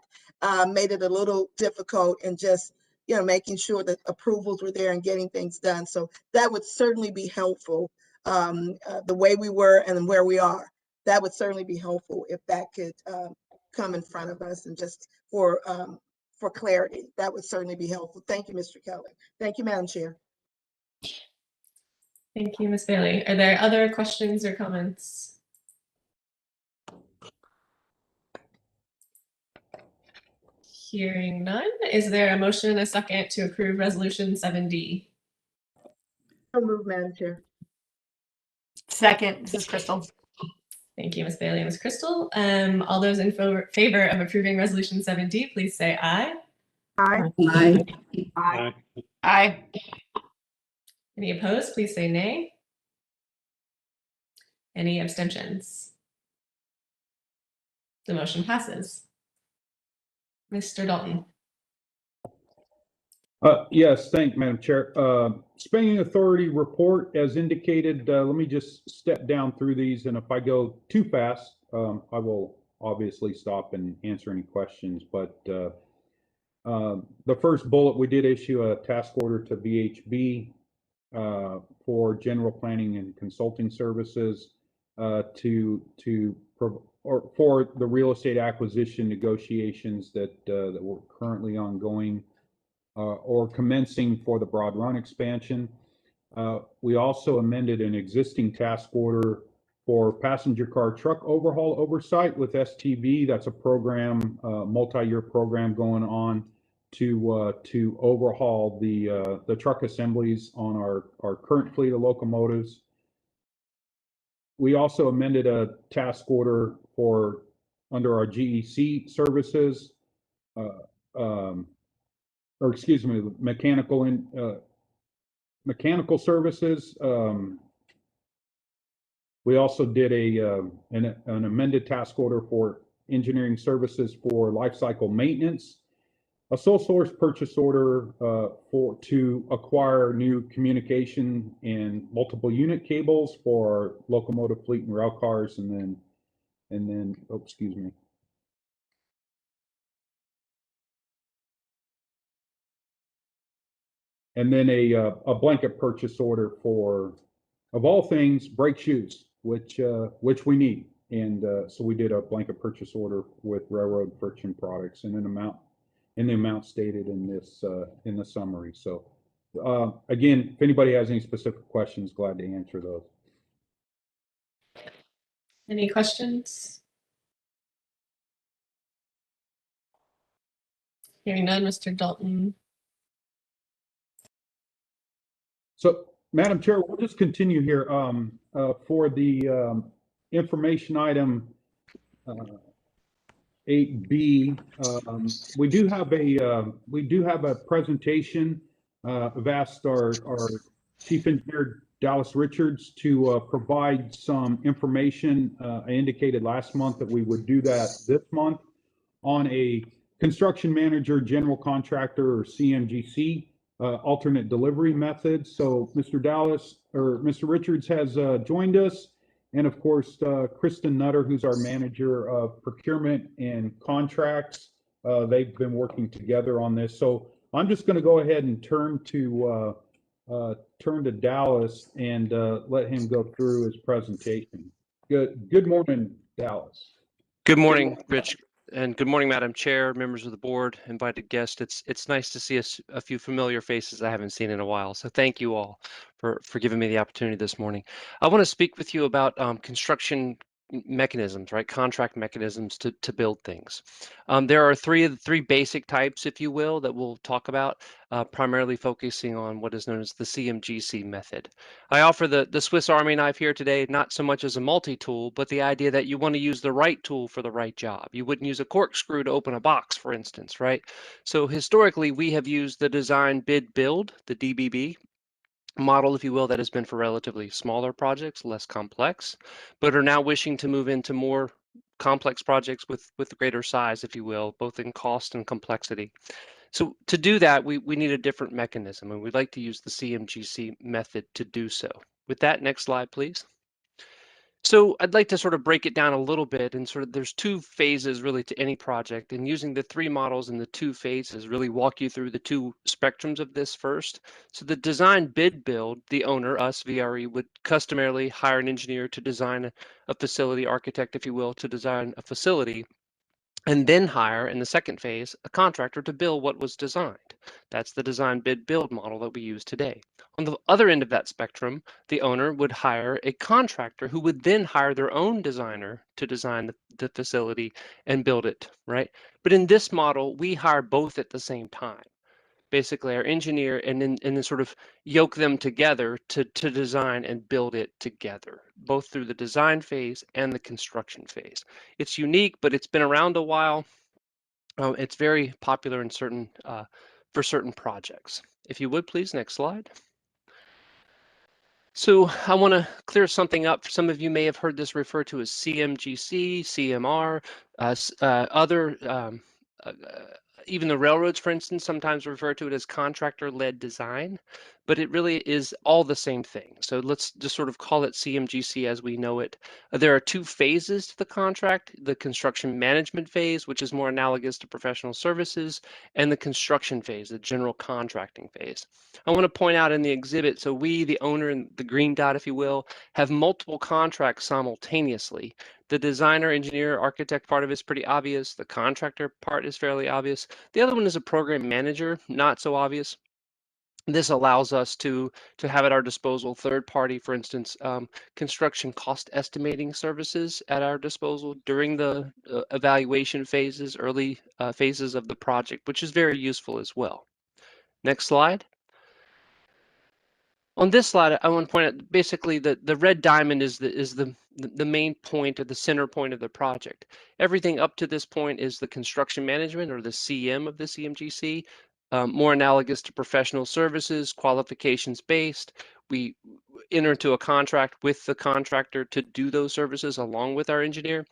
made it a little difficult, and just making sure that approvals were there and getting things done. So that would certainly be helpful. The way we were and where we are, that would certainly be helpful if that could come in front of us, and just for clarity, that would certainly be helpful. Thank you, Mr. Kelly. Thank you, Madam Chair. Thank you, Ms. Bailey. Are there other questions or comments? Hearing none, is there a motion and a second to approve resolution 7D? So move, Madam Chair. Second, this is Crystal. Thank you, Ms. Bailey and Ms. Crystal. All those in favor of approving resolution 7D, please say aye. Aye. Aye. Aye. Aye. Any opposed, please say nay. Any abstentions? The motion passes. Mr. Dalton. Yes, thank you, Madam Chair. Spending authority report as indicated, let me just step down through these, and if I go too fast, I will obviously stop and answer any questions, but the first bullet, we did issue a task order to VHB for general planning and consulting services for the real estate acquisition negotiations that were currently ongoing or commencing for the Broad Run expansion. We also amended an existing task order for passenger car truck overhaul oversight with STV. That's a program, multi-year program going on to overhaul the truck assemblies on our current fleet of locomotives. We also amended a task order for under our GEC services, or excuse me, mechanical services. We also did an amended task order for engineering services for lifecycle maintenance, a sole source purchase order to acquire new communication and multiple unit cables for our locomotive fleet and rail cars, and then oh, excuse me. And then a blanket purchase order for, of all things, brake shoes, which we need. And so we did a blanket purchase order with Railroad Friction Products in the amount stated in the summary. So again, if anybody has any specific questions, glad to answer those. Any questions? Hearing none, Mr. Dalton. So, Madam Chair, we'll just continue here for the information item 8B. We do have a presentation. I've asked our Chief Engineer Dallas Richards to provide some information. I indicated last month that we would do that this month on a construction manager, general contractor, or CMGC alternate delivery method. So Mr. Dallas or Mr. Richards has joined us, and of course Kristen Nutter, who's our manager of procurement and contracts. They've been working together on this. So I'm just going to go ahead and turn to Dallas and let him go through his presentation. Good morning, Dallas. Good morning, Rich, and good morning, Madam Chair, members of the board, invited guests. It's nice to see a few familiar faces I haven't seen in a while. So thank you all for giving me the opportunity this morning. I want to speak with you about construction mechanisms, right? Contract mechanisms to build things. There are three basic types, if you will, that we'll talk about, primarily focusing on what is known as the CMGC method. I offer the Swiss Army knife here today, not so much as a multi-tool, but the idea that you want to use the right tool for the right job. You wouldn't use a corkscrew to open a box, for instance, right? So historically, we have used the design bid build, the DBB model, if you will, that has been for relatively smaller projects, less complex, but are now wishing to move into more complex projects with greater size, if you will, both in cost and complexity. So to do that, we need a different mechanism, and we'd like to use the CMGC method to do so. With that, next slide, please. So I'd like to sort of break it down a little bit, and sort of there's two phases really to any project, and using the three models in the two phases really walk you through the two spectrums of this first. So the design bid build, the owner, us, VRE, would customarily hire an engineer to design a facility, architect, if you will, to design a facility. and then hire, in the second phase, a contractor to build what was designed. That's the design bid build model that we use today. On the other end of that spectrum, the owner would hire a contractor who would then hire their own designer to design the facility and build it, right? But in this model, we hire both at the same time. Basically our engineer, and then sort of yoke them together to design and build it together, both through the design phase and the construction phase. It's unique, but it's been around a while. It's very popular in certain for certain projects. If you would please, next slide. So I want to clear something up. Some of you may have heard this referred to as CMGC, CMR, other even the railroads, for instance, sometimes refer to it as contractor-led design, but it really is all the same thing. So let's just sort of call it CMGC as we know it. There are two phases to the contract: the construction management phase, which is more analogous to professional services, and the construction phase, the general contracting phase. I want to point out in the exhibit, so we, the owner, and the green dot, if you will, have multiple contracts simultaneously. The designer, engineer, architect part of it is pretty obvious. The contractor part is fairly obvious. The other one is a program manager, not so obvious. This allows us to have at our disposal third party, for instance, construction cost estimating services at our disposal during the evaluation phases, early phases of the project, which is very useful as well. Next slide. On this slide, I want to point out basically that the red diamond is the main point, or the center point of the project. Everything up to this point is the construction management, or the CM of the CMGC, more analogous to professional services, qualifications based. We enter into a contract with the contractor to do those services along with our engineer.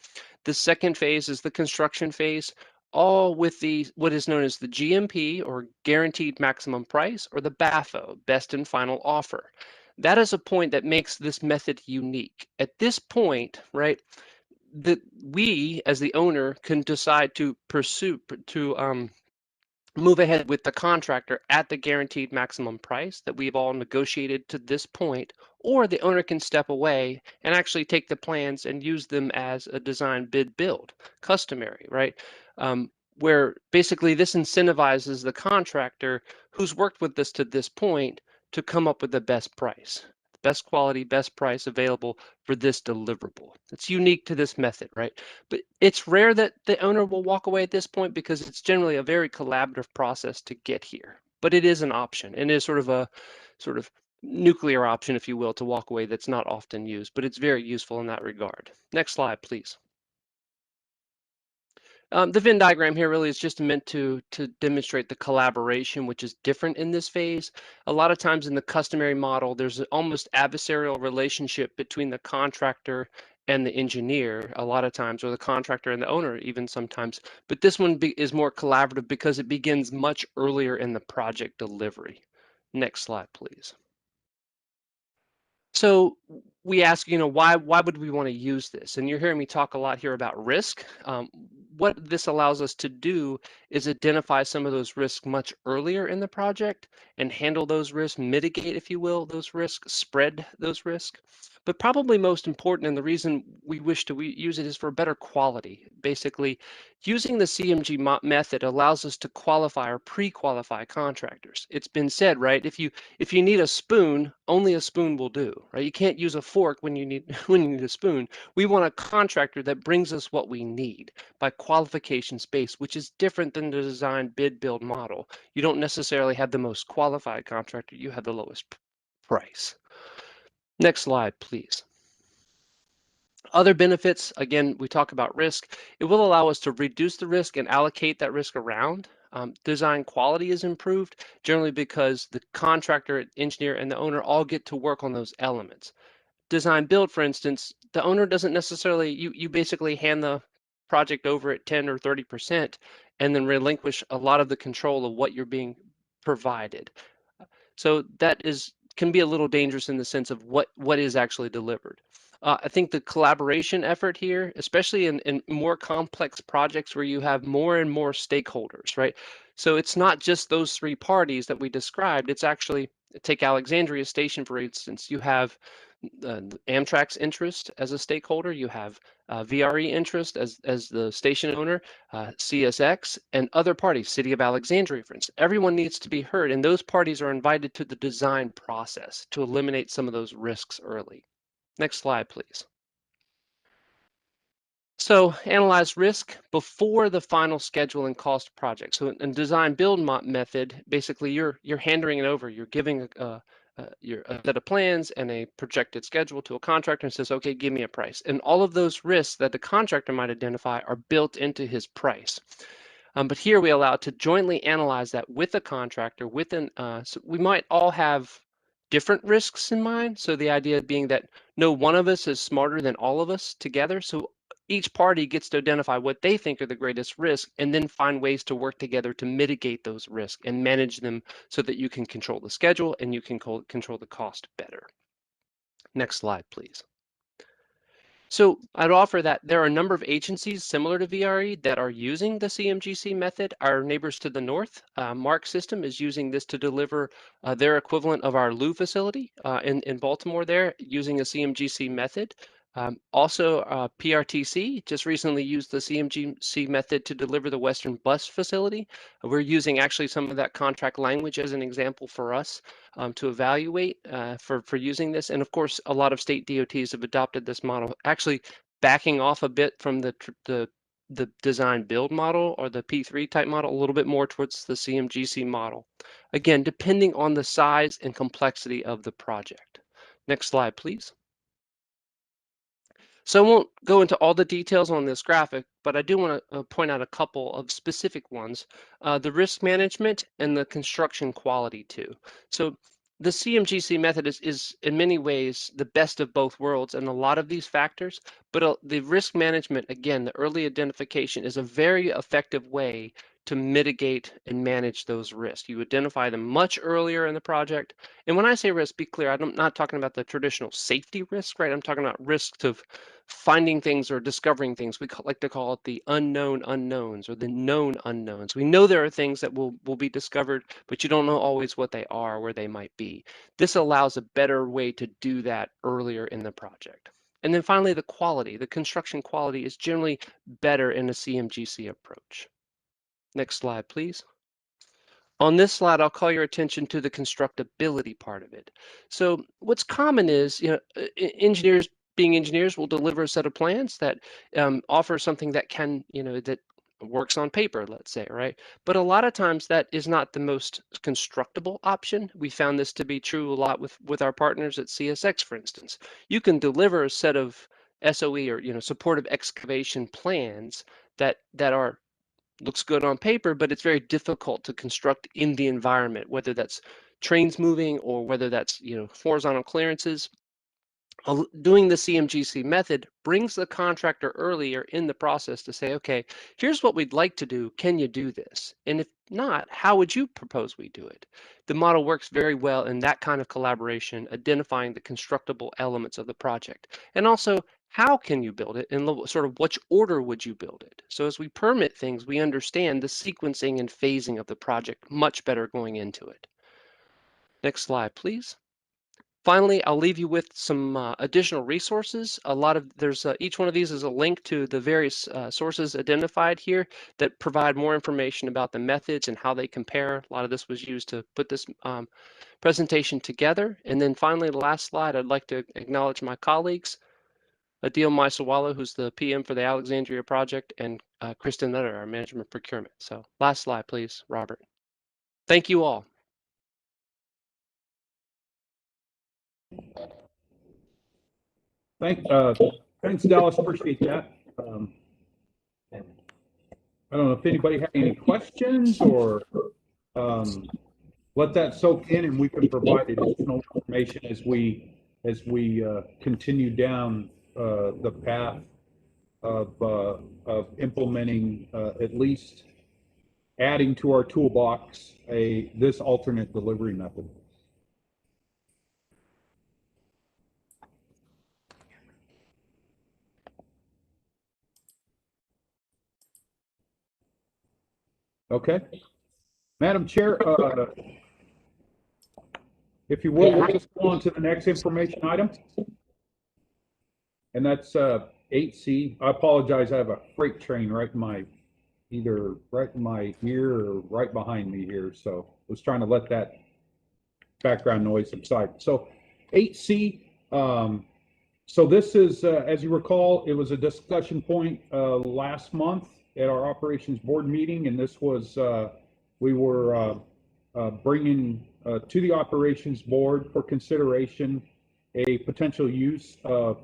The second phase is the construction phase, all with the what is known as the GMP, or guaranteed maximum price, or the BAFO, best and final offer. That is a point that makes this method unique. At this point, right, that we as the owner can decide to move ahead with the contractor at the guaranteed maximum price that we've all negotiated to this point, or the owner can step away and actually take the plans and use them as a design bid build, customary, right? Where basically this incentivizes the contractor who's worked with us to this point to come up with the best price, best quality, best price available for this deliverable. It's unique to this method, right? But it's rare that the owner will walk away at this point, because it's generally a very collaborative process to get here. But it is an option, and it is sort of nuclear option, if you will, to walk away, that's not often used, but it's very useful in that regard. Next slide, please. The Venn diagram here really is just meant to demonstrate the collaboration, which is different in this phase. A lot of times in the customary model, there's an almost adversarial relationship between the contractor and the engineer, a lot of times, or the contractor and the owner even sometimes. But this one is more collaborative because it begins much earlier in the project delivery. Next slide, please. So we ask, why would we want to use this? And you're hearing me talk a lot here about risk. What this allows us to do is identify some of those risks much earlier in the project and handle those risks, mitigate, if you will, those risks, spread those risks. But probably most important, and the reason we wish to use it, is for better quality. Basically, using the CMG method allows us to qualify or pre-qualify contractors. It's been said, right? If you need a spoon, only a spoon will do, right? You can't use a fork when you need a spoon. We want a contractor that brings us what we need by qualification space, which is different than the design bid build model. You don't necessarily have the most qualified contractor, you have the lowest price. Next slide, please. Other benefits, again, we talk about risk. It will allow us to reduce the risk and allocate that risk around. Design quality is improved, generally because the contractor, engineer, and the owner all get to work on those elements. Design build, for instance, the owner doesn't necessarily, you basically hand the project over at 10 or 30% and then relinquish a lot of the control of what you're being provided. So that can be a little dangerous in the sense of what is actually delivered. I think the collaboration effort here, especially in more complex projects where you have more and more stakeholders, right? So it's not just those three parties that we described. It's actually, take Alexandria Station, for instance. You have Amtrak's interest as a stakeholder. You have VRE interest as the station owner, CSX, and other parties, City of Alexandria, for instance. Everyone needs to be heard, and those parties are invited to the design process to eliminate some of those risks early. Next slide, please. So analyze risk before the final schedule and cost project. So in design build method, basically you're handing it over. You're giving a set of plans and a projected schedule to a contractor and says, okay, give me a price. And all of those risks that the contractor might identify are built into his price. But here we allow it to jointly analyze that with the contractor. So we might all have different risks in mind. So the idea being that no one of us is smarter than all of us together. So each party gets to identify what they think are the greatest risks and then find ways to work together to mitigate those risks and manage them so that you can control the schedule and you can control the cost better. Next slide, please. So I'd offer that there are a number of agencies similar to VRE that are using the CMGC method. Our neighbors to the north, Mark System, is using this to deliver their equivalent of our Lou facility in Baltimore there using a CMGC method. Also, PRTC just recently used the CMGC method to deliver the Western Bus facility. We're using actually some of that contract language as an example for us to evaluate for using this. And of course, a lot of state DOTs have adopted this model, actually backing off a bit from the design build model or the P3 type model, a little bit more towards the CMGC model. Again, depending on the size and complexity of the project. Next slide, please. So I won't go into all the details on this graphic, but I do want to point out a couple of specific ones. The risk management and the construction quality too. So the CMGC method is in many ways the best of both worlds in a lot of these factors, but the risk management, again, the early identification is a very effective way to mitigate and manage those risks. You identify them much earlier in the project. And when I say risk, be clear, I'm not talking about the traditional safety risk, right? I'm talking about risks of finding things or discovering things. We like to call it the unknown unknowns or the known unknowns. We know there are things that will be discovered, but you don't know always what they are, where they might be. This allows a better way to do that earlier in the project. And then finally, the quality. The construction quality is generally better in a CMGC approach. Next slide, please. On this slide, I'll call your attention to the constructability part of it. So what's common is, engineers being engineers will deliver a set of plans that offer something that can, that works on paper, let's say, right? But a lot of times that is not the most constructible option. We found this to be true a lot with our partners at CSX, for instance. You can deliver a set of SOE or, supportive excavation plans that looks good on paper, but it's very difficult to construct in the environment, whether that's trains moving or whether that's horizontal clearances. Doing the CMGC method brings the contractor earlier in the process to say, okay, here's what we'd like to do. Can you do this? And if not, how would you propose we do it? The model works very well in that kind of collaboration, identifying the constructible elements of the project. And also, how can you build it and sort of which order would you build it? So as we permit things, we understand the sequencing and phasing of the project much better going into it. Next slide, please. Finally, I'll leave you with some additional resources. Each one of these is a link to the various sources identified here that provide more information about the methods and how they compare. A lot of this was used to put this presentation together. And then finally, the last slide, I'd like to acknowledge my colleagues, Adil Maisawala, who's the PM for the Alexandria project, and Kristen Nutter, our management procurement. So last slide, please, Robert. Thank you all. Thanks, Dallas. Appreciate that. I don't know if anybody had any questions or let that soak in, and we can provide additional information as we continue down the path of implementing at least adding to our toolbox this alternate delivery method. Okay. Madam Chair, if you will, we'll just go on to the next information item. and that's 8C. I apologize, I have a freight train either right in my ear or right behind me here, so I was trying to let that background noise subside. So 8C, so this is, as you recall, it was a discussion point last month at our operations board meeting, and this was, we were bringing to the operations board for consideration a potential use of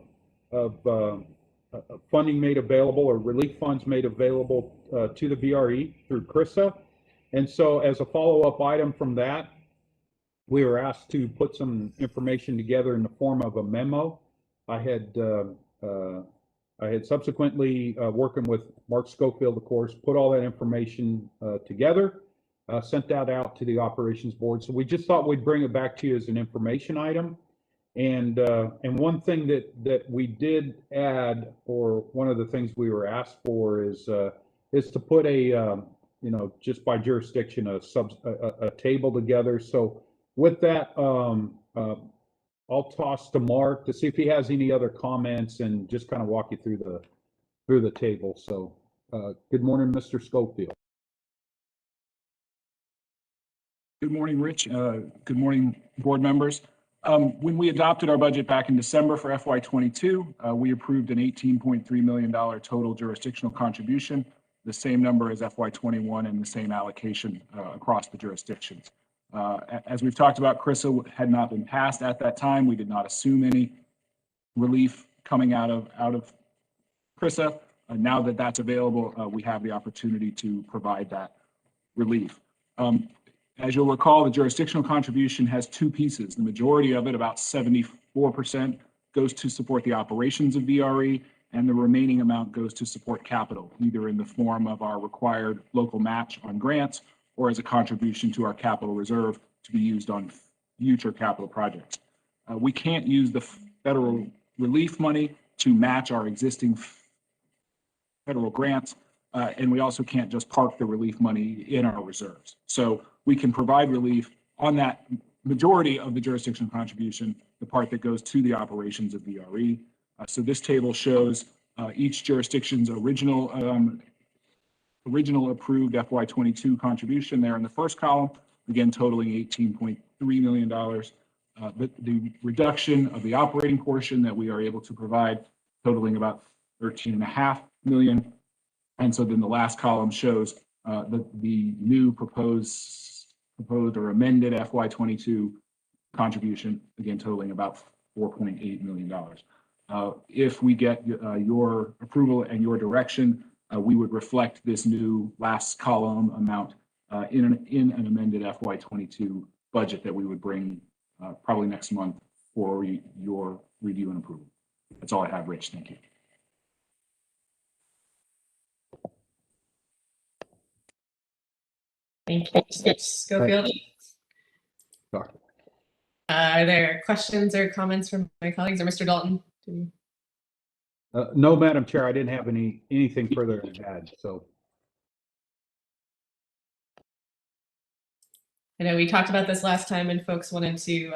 funding made available or relief funds made available to the VRE through CRISA. And so as a follow-up item from that, we were asked to put some information together in the form of a memo. I had subsequently, working with Mark Schofield, of course, put all that information together, sent that out to the operations board. So we just thought we'd bring it back to you as an information item. And one thing that we did add, or one of the things we were asked for, is to put a just by jurisdiction a table together. So with that, I'll toss to Mark to see if he has any other comments and just kind of walk you through the table. So good morning, Mr. Schofield. Good morning, Rich. Good morning, board members. When we adopted our budget back in December for FY22, we approved an $18.3 million total jurisdictional contribution, the same number as FY21 and the same allocation across the jurisdictions. As we've talked about, CRISA had not been passed at that time. We did not assume any relief coming out of CRISA. Now that that's available, we have the opportunity to provide that relief. As you'll recall, the jurisdictional contribution has two pieces. The majority of it, about 74%, goes to support the operations of VRE, and the remaining amount goes to support capital, either in the form of our required local match on grants or as a contribution to our capital reserve to be used on future capital projects. We can't use the federal relief money to match our existing federal grants, and we also can't just park the relief money in our reserves. So we can provide relief on that majority of the jurisdictional contribution, the part that goes to the operations of VRE. So this table shows each jurisdiction's original approved FY22 contribution there in the first column, again totaling $18.3 million. The reduction of the operating portion that we are able to provide totaling about $13.5 million. And so then the last column shows the new proposed or amended FY22 contribution, again totaling about $4.8 million. If we get your approval and your direction, we would reflect this new last column amount in an amended FY22 budget that we would bring probably next month for your review and approval. That's all I have, Rich. Thank you. Thank you, Mr. Schofield. Are there questions or comments from my colleagues or Mr. Dalton? No, Madam Chair, I didn't have anything further to add. So I know we talked about this last time and folks wanted to,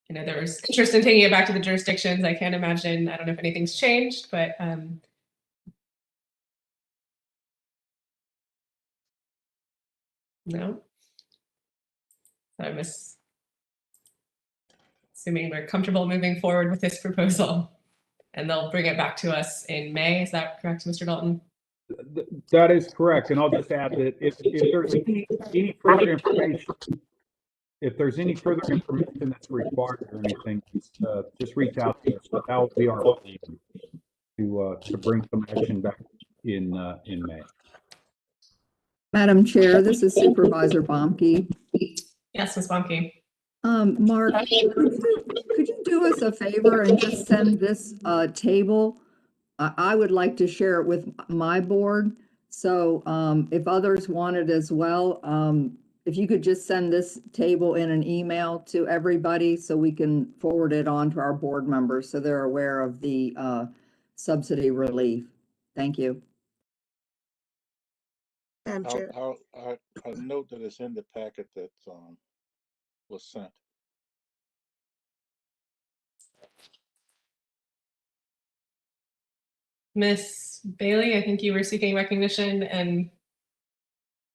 there was interest in taking it back to the jurisdictions. I can't imagine, I don't know if anything's changed, but no. So I'm assuming we're comfortable moving forward with this proposal and they'll bring it back to us in May. Is that correct, Mr. Dalton? that is correct. And I'll just add that if there's any further information, if there's any further information that's required or anything, just reach out to us. But that will be our plan to bring some action back in May. Madam Chair, this is Supervisor Bomke. Yes, Ms. Bonke. Mark, could you do us a favor and just send this table? I would like to share it with my board. So if others want it as well, if you could just send this table in an email to everybody so we can forward it on to our board members so they're aware of the subsidy relief. Thank you. I'll note that it's in the packet that was sent. Miss Bailey, I think you were seeking recognition, and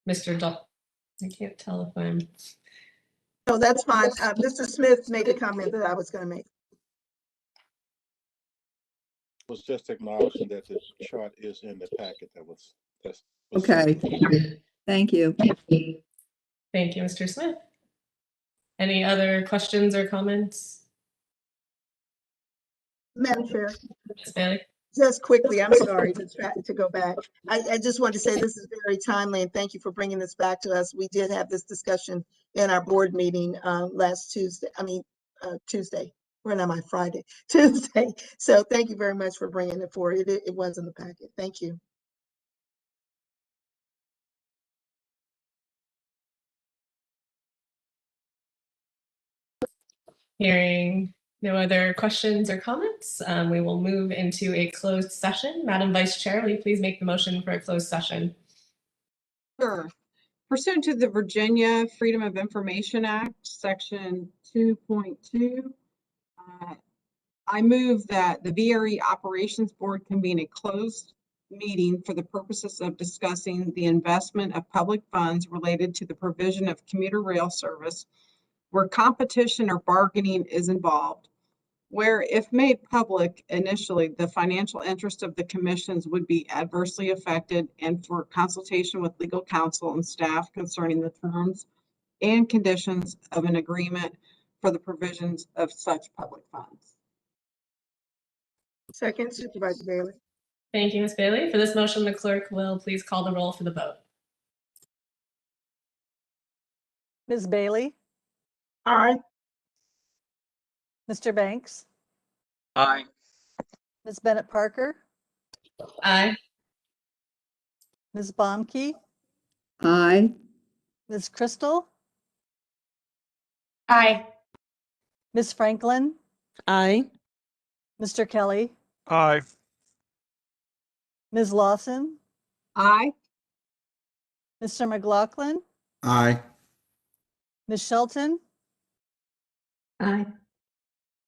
Mr. Dull. I can't tell if I'm. No, that's fine. Mr. Smith made the comment that I was going to make. Was just acknowledging that the chart is in the packet that's. Okay, thank you. Thank you, Mr. Smith. Any other questions or comments? Madam Chair, Ms. Bailey? just quickly, I'm sorry to go back. I just want to say this is very timely and thank you for bringing this back to us. We did have this discussion in our board meeting last Tuesday. Tuesday. When am I? Friday, Tuesday. So thank you very much for bringing it forward. It was in the packet. Thank you. Hearing no other questions or comments, we will move into a closed session. Madam Vice Chair, will you please make the motion for a closed session? Sure. Pursuant to the Virginia Freedom of Information Act, Section 2.2, I move that the VRE Operations Board convene a closed meeting for the purposes of discussing the investment of public funds related to the provision of commuter rail service where competition or bargaining is involved, where if made public initially, the financial interest of the commissions would be adversely affected, and for consultation with legal counsel and staff concerning the terms and conditions of an agreement for the provisions of such public funds. Second, Supervisor Bailey. Thank you, Ms. Bailey. For this motion, the clerk will please call the roll for the vote. Ms. Bailey, Aye. Mr. Banks, Aye. Ms. Bennett Parker, Aye. Ms. Baumke, Aye. Ms. Crystal, Aye. Ms. Franklin, Aye. Mr. Kelly, Aye. Ms. Lawson, Aye. Mr. McLaughlin, Aye. Ms. Shelton, Aye.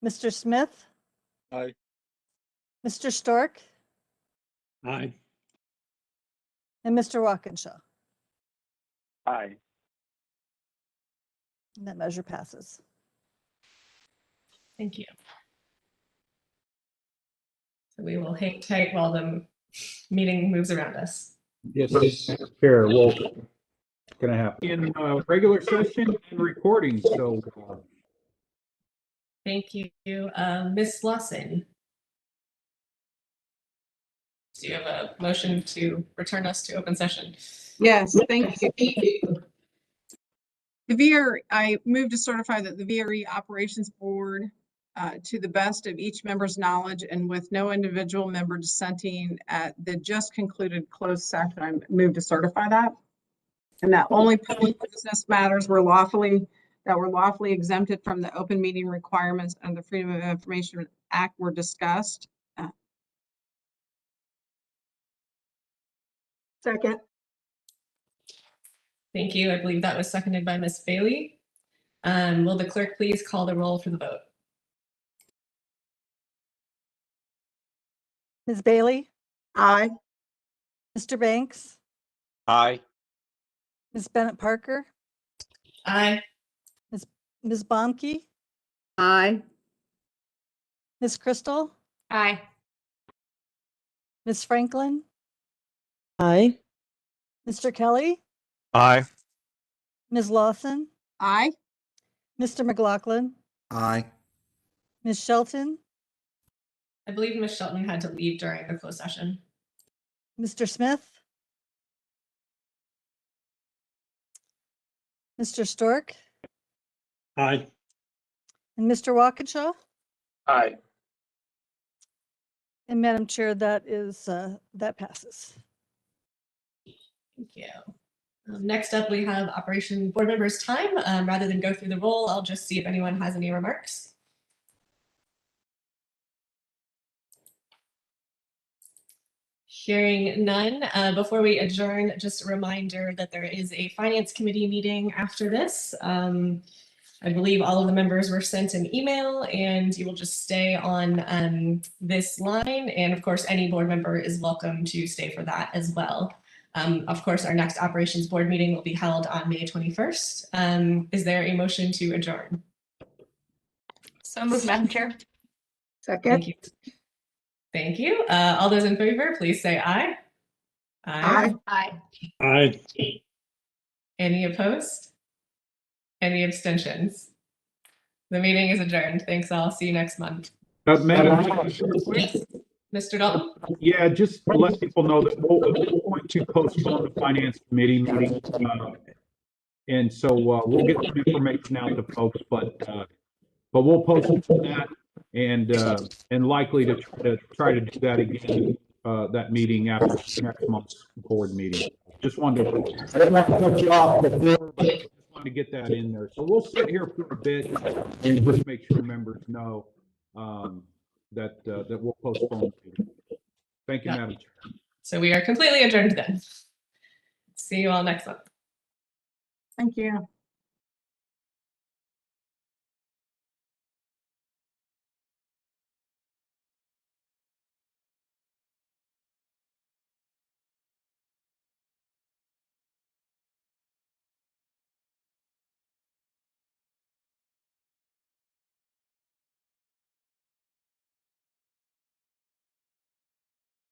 Mr. Smith, Aye. Mr. Stork, Aye. and Mr. Walkinshaw. Aye. And that measure passes. Thank you. So we will hang tight while the meeting moves around us. Yes, Chair, well, gonna happen in regular session and recording, so. Thank you. Ms. Lawson. Do you have a motion to return us to open session? Yes, thank you. I move to certify that the VRE Operations Board, to the best of each member's knowledge and with no individual member dissenting at the just concluded closed session, I move to certify that. And that only public business matters were lawfully exempted from the open meeting requirements and the Freedom of Information Act were discussed. Second. Thank you. I believe that was seconded by Ms. Bailey. Will the clerk please call the roll for the vote? Ms. Bailey, Aye. Mr. Banks, Aye. Ms. Bennett Parker, Aye. Ms. Baumke, Aye. Ms. Crystal, Aye. Ms. Franklin, Aye. Mr. Kelly, Aye. Ms. Lawson, Aye. Mr. McLaughlin, Aye. Ms. Shelton, I believe Ms. Shelton had to leave during the closed session. Mr. Smith, Mr. Stork, Aye. and Mr. Walkinshaw. Aye. And Madam Chair, that passes. Thank you. Next up, we have Operation Board Members Time. Rather than go through the roll, I'll just see if anyone has any remarks. Hearing none. Before we adjourn, just a reminder that there is a Finance Committee meeting after this. I believe all of the members were sent an email, and you will just stay on this line. And of course, any board member is welcome to stay for that as well. Of course, our next operations board meeting will be held on May 21st. Is there a motion to adjourn? So moved, Madam Chair. Second. Thank you. Thank you. All those in favor, please say aye. Aye. Aye. Aye. Any opposed? Any abstentions? The meeting is adjourned. Thanks all. See you next month. Madam, Yes, Mr. Dalton? yeah, just let people know that we're going to postpone the finance committee meeting. And so we'll get some information out to folks, but we'll postpone that and likely to try to do that again, that meeting after next month's board meeting. Just wanted to, I didn't want to cut you off before, but just wanted to get that in there. So we'll sit here for a bit and just make sure members know that we'll postpone the meeting. Thank you, Madam Chair. So we are completely adjourned then. See you all next month. Thank you.